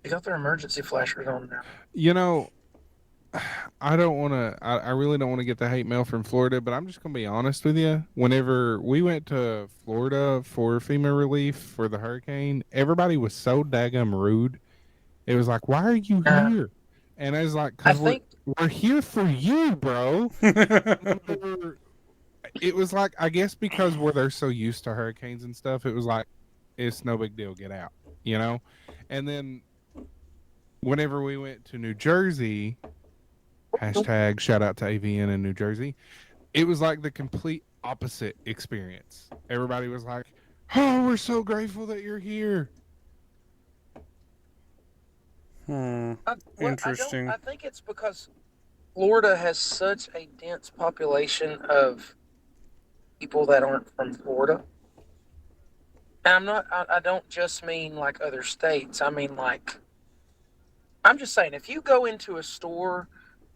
They got their emergency flashers on now. You know, I don't want to. I really don't want to get the hate mail from Florida, but I'm just gonna be honest with you. Whenever we went to Florida for FEMA relief for the hurricane, everybody was so daggum rude. It was like, "Why are you here?" And I was like, "Cause we're here for you, bro." It was like, I guess because they're so used to hurricanes and stuff, it was like, it's no big deal, get out, you know? And then whenever we went to New Jersey, hashtag shout out to AVN in New Jersey, it was like the complete opposite experience. Everybody was like, "Oh, we're so grateful that you're here." Interesting. I think it's because Florida has such a dense population of people that aren't from Florida. And I don't just mean like other states. I mean I'm just saying, if you go into a store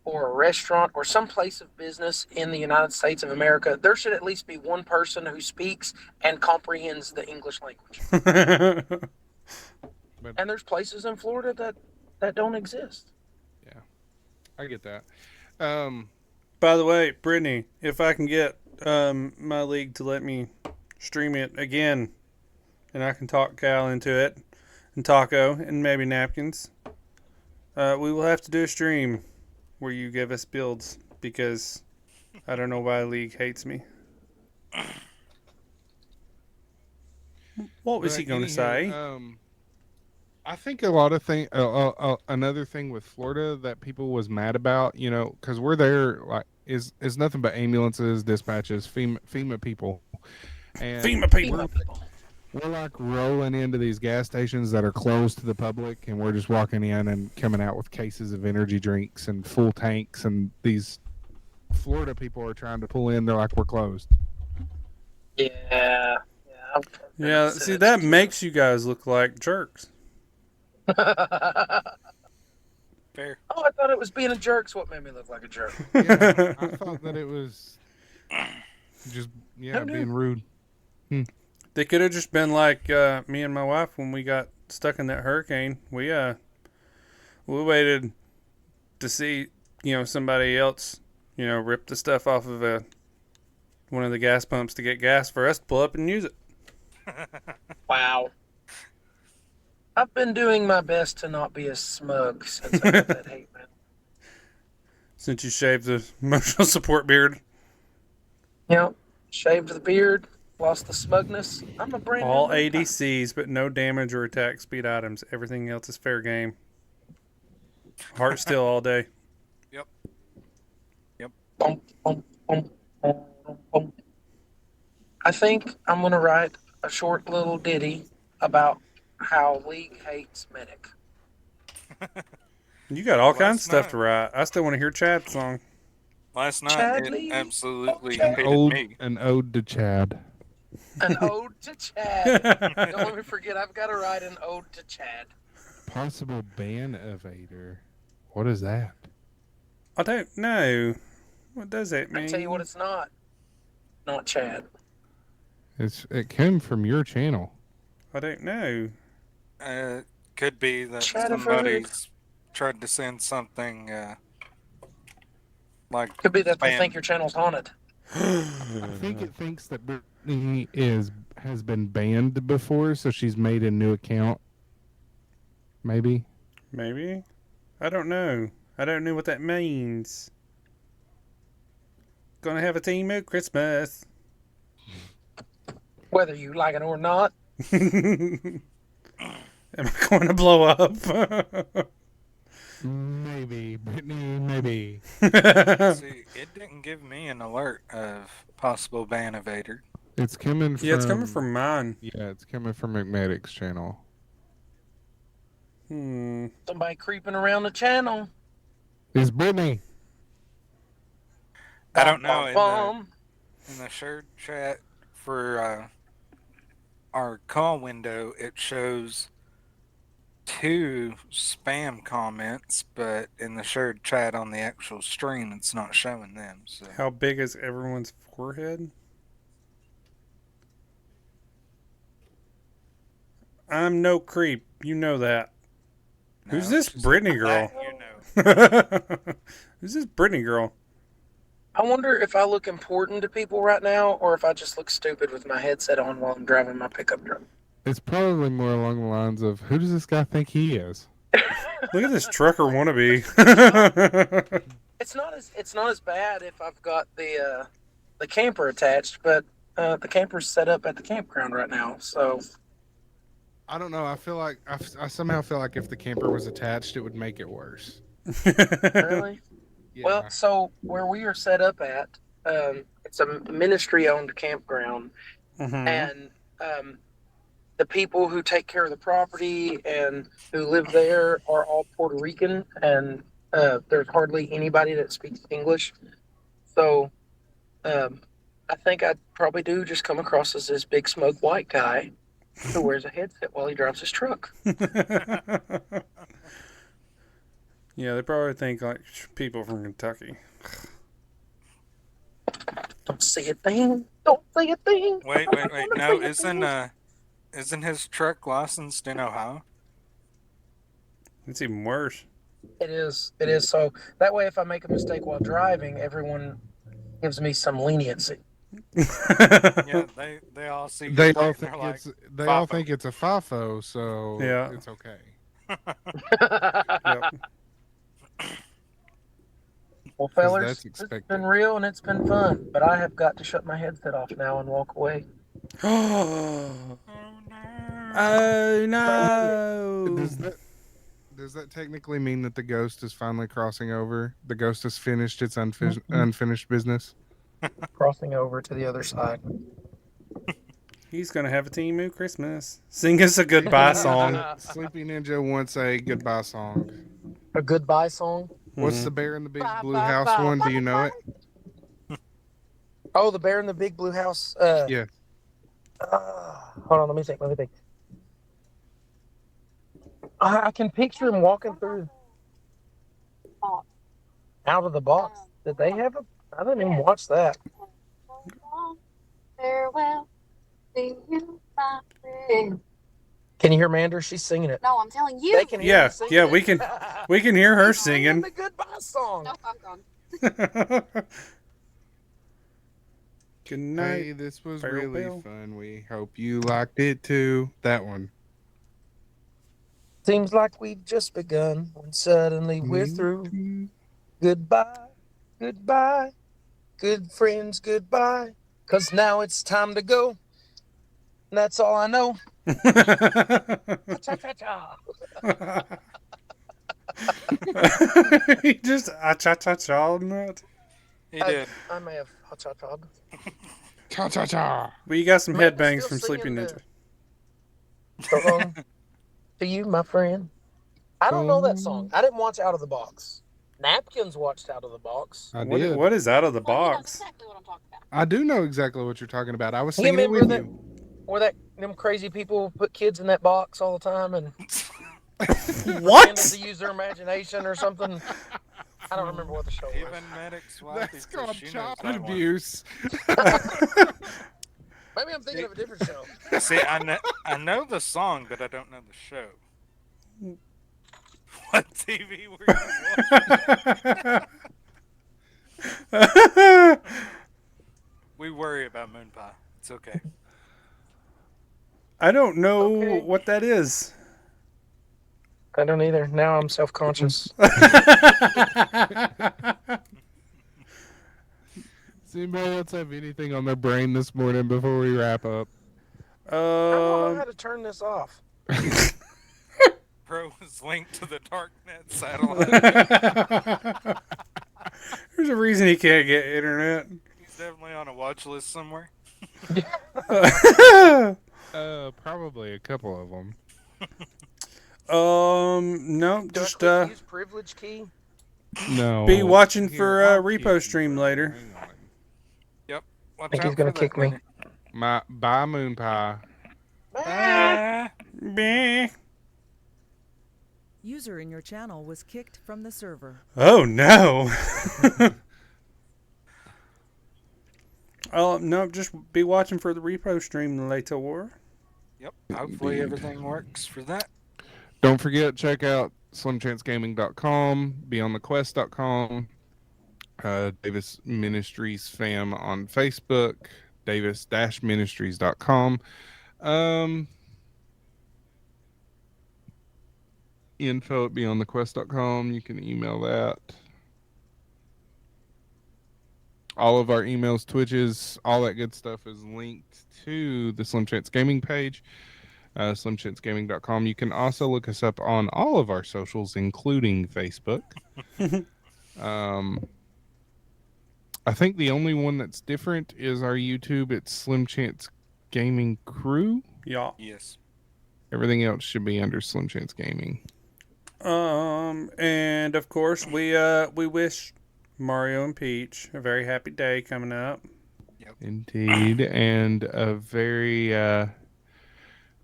or a restaurant or some place of business in the United States of America, there should at least be one person who speaks and comprehends the English language. And there's places in Florida that don't exist. Yeah, I get that. By the way, Brittany, if I can get my league to let me stream it again, and I can talk Cal into it, and Taco, and maybe Napkins, we will have to do a stream where you give us builds, because I don't know why League hates me. What was he going to say? I think a lot of another thing with Florida that people was mad about, you know, because we're there, like, is nothing but ambulances, dispatches, FEMA people. And FEMA people. We're like rolling into these gas stations that are closed to the public, and we're just walking in and coming out with cases of energy drinks and full tanks, and these Florida people are trying to pull in. They're like, "We're closed." Yeah. Yeah, see, that makes you guys look like jerks. Fair. Oh, I thought it was being a jerk's what made me look like a jerk. Yeah, I thought that it was just being rude. They could have just been like me and my wife when we got stuck in that hurricane. We waited to see somebody else rip the stuff off of one of the gas pumps to get gas for us to pull up and use it. Wow. I've been doing my best to not be as smug since I got that hate mail. Since you shaved the emotional support beard. Shaved the beard, lost the smugness. I'm a brand all new ADCs, but no damage or attack speed items. Everything else is fair game. Heart still all day. Yep. I think I'm going to write a short little ditty about how League hates Medic. You got all kinds of Last stuff night. to write. I still want to hear Chad's song. Last night Chad it Lee. absolutely Chad. hated me. An ode to Chad. An ode to Chad. Don't let me forget, I've got to write an ode to Chad. Possible ban evader. What is that? I don't know. What does that I mean? can tell you what it's not. Not Chad. It came from your channel. I don't know. Could be that Chad somebody's tried to send something like Could be that they spam. think your channel's haunted. I think it thinks that Brittany has been banned before, so she's made a new account. Maybe. Maybe. I don't know. I don't know what that means. Gonna have a team at Christmas. Whether you like it or not. Am I going to blow up? Maybe, Brittany, maybe. See, it didn't give me an alert of possible ban evader. It's coming from... Yeah, it's coming from mine. Yeah, it's coming from McMedic's channel. Somebody creeping around the channel. It's Brittany. I don't know. Bum. In the shared chat for our call window, it shows 2 spam comments, but in the shared chat on the actual stream, it's not showing them. So How big is everyone's forehead? I'm no creep. You know that. no, Who's this just- Brittany girl? You know. Who's this Brittany girl? I wonder if I look important to people right now or if I just look stupid with my headset on while I'm driving my pickup truck. It's probably more along the lines of, who does this guy think he is? Look at this trucker wannabe. It's not as bad if I've got the camper attached, but the camper's set up at the campground right now, so I don't know. I feel like I somehow feel like if the camper was attached, it would make it worse. really. Yeah. Well, so where we are set up at, it's a ministry-owned campground, Mhm. and the people who take care of the property and who live there are all Puerto Rican, and there's hardly anybody that speaks English. So I think I'd probably just come across as this big smoke white guy who wears a headset while he drives his truck. Yeah, they probably think like people from Kentucky. Don't say a thing. Don't say a thing. Wait. Don't No, say a thing. isn't his truck licensed in Ohio? It's even worse. It is. It is. So that way, if I make a mistake while driving, everyone gives me some leniency. Yeah, they all see. They your all truck and think they're it's they all FIFO. think it's a FIFO, so Yeah. it's okay. Yep. Well, 'Cause fellers, that's it's expected. been real and it's been fun, but I have got to shut my headset off now and walk away. Oh no! Does that technically mean that the ghost is finally crossing over? The ghost has finished its unfinished business. Crossing over to the other side. He's gonna have a team at Christmas. Sing us a goodbye song. Sleepy Ninja wants a goodbye song. A goodbye song. What's the Bear in the Big Blue House one? Do you know it? Oh, the Bear in the Big Blue House. Yeah. Hold on, let me think. I can picture him walking through out of the box. Did they have a? I didn't even watch that. Farewell to you, my friend. Can you hear Mander? She's singing it. No, I'm telling you. They can hear Yeah, her singing yeah, it. we can hear her He's singing singing. the goodbye song. No, I'm gone. Good night. Hey, this was Farewell. really fun. We hope you liked it too. That one. Seems like we've just begun when suddenly we're through. Goodbye, goodbye, good friends, goodbye. 'Cause now it's time to go. And that's all I know. Cha-cha-cha. He just cha-cha-cha on that. He did. I may have cha-cha-cha'd. Cha cha cha. Well, you got some Matt was headbangs still from Sleepy singing Ninja. So long to you, my friend. I don't know that song. I didn't watch Out of the Box. Napkins watched Out of the Box. I did. What is out of the box? Exactly what I'm talking about. I do know exactly what you're talking about. I was You singing it remember with that you. where them crazy people put kids in that box all the time and What? pretended to use their imagination or something? I don't remember what the show was. Even Medic's wife, That's he called says she knows child that one. abuse. Maybe I'm thinking of a different show. See, I know the song, but I don't know the show. What TV were you watching? We worry about MoonPie. It's okay. I don't know Okay. what that is. I don't either. Now I'm self-conscious. Does anybody else have anything on their brain this morning before we wrap up? I don't know how to turn this off. Pro is linked to the Darknet satellite. There's a reason he can't get internet. He's definitely on a watch list somewhere. Probably a couple of them. No, Do I just click use privilege key? No. be watching Here, for I'll repo keep stream you. later. Hang on. Watch think out he's gonna for kick that me. later. Bye, MoonPie. Ah. Meh. User in your channel was kicked from the server. Oh no. Oh no, just be watching for the repo stream later. Yep. Hopefully everything works for that. Don't forget, check out slimchancegaming.com, beyondthequest.com, Davis Ministries fam on Facebook, davis-ministries.com. Info at beyondthequest.com. You can email that. All of our emails, Twitches, all that good stuff is linked to the Slim Chance Gaming page, slimchancegaming.com. You can also look us up on all of our socials, including Facebook. I think the only one that's different is our YouTube. It's Slim Chance Gaming Crew. Yeah. Yes. Everything else should be under Slim Chance Gaming. And of course we wish Mario and Peach a very happy day coming up. Indeed. And a very,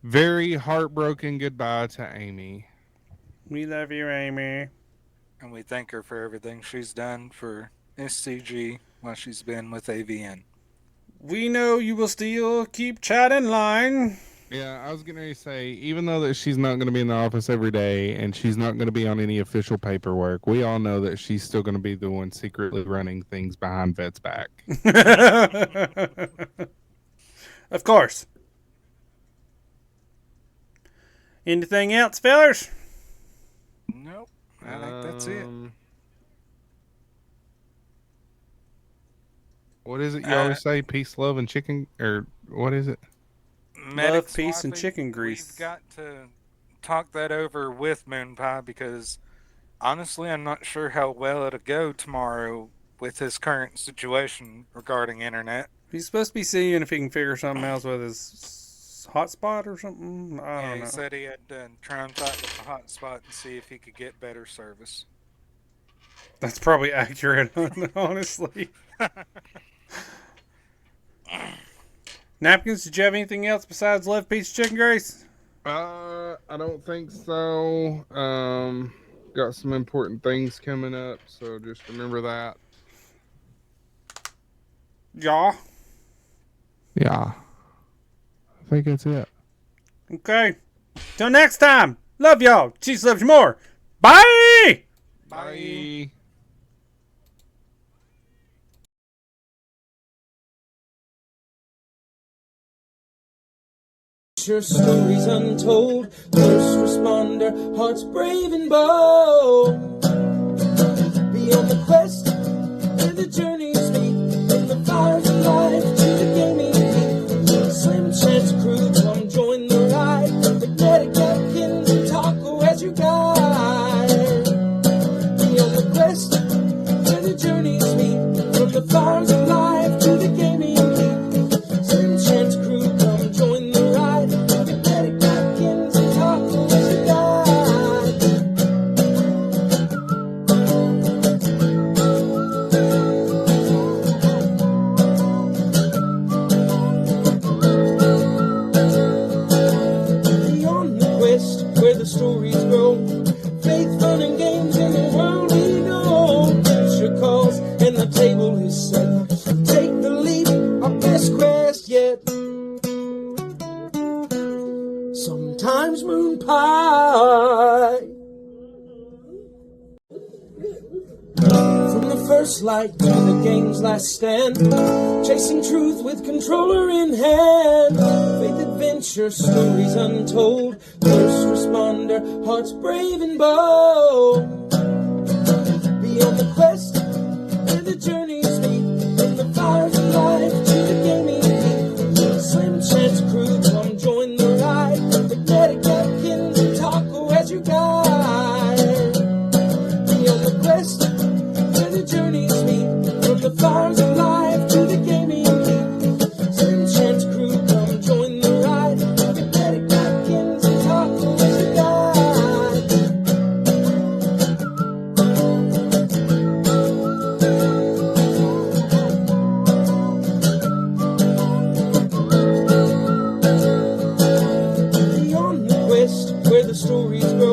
very heartbroken goodbye to Amy. We love you, Amy. And we thank her for everything she's done for SCG while she's been with AVN. We know you will still keep chatting line. Yeah, I was going to say, even though that she's not going to be in the office every day and she's not going to be on any official paperwork, we all know that she's still going to be the one secretly running things behind Vet's back. Of course. Anything else, fellers? Nope. I think that's it. What is it you always say? Peace, love, and chicken? Or what is it? Medic's peace, and wifey, chicken grease. We've got to talk that over with MoonPie because honestly, I'm not sure how well it'll go tomorrow with his current situation regarding internet. He's supposed to be seeing if he can figure something else with his hotspot or something. I don't know. He said he had to try and fight with the hotspot and see if he could get better service. That's probably accurate, honestly. Napkins, did you have anything else besides love, peace, chicken grease? I don't think so. Got some important things coming up, so just remember that. Yeah. Yeah. I think that's it. Okay. Till next time. Love y'all. Jesus loves you more. Bye. Bye. Your stories untold, first responder, hearts brave and bold. Be on the quest, where the journey's deep, from the fires of life to the gaming heat. Slim Chance crew, come join the ride. McMedic, Napkins, and Taco as your guide. Be on the quest, where the journey's deep, from the fires of life to the gaming heat. Slim Chance crew, come join the ride. McMedic, Napkins, stories grow. Faith, fun, and games in the world we know. Adventure calls and the table is set. Take the leap, our best quest yet. Sometimes MoonPie. From the first light to the game's last stand, chasing truth with controller in hand. Faith, adventure, stories untold. First responder, hearts brave and bold. Beyond the quest, where the journeys meet. From the fires of life to the gaming heat. Slim chance crew, come join the ride. McMedic, Napkins, and Taco as your guide. Beyond the quest, where the journeys meet. From the fires of life to the gaming heat. Slim chance crew, come join the ride. McMedic, Napkins, and Taco as your guide. Beyond the quest, where the stories grow.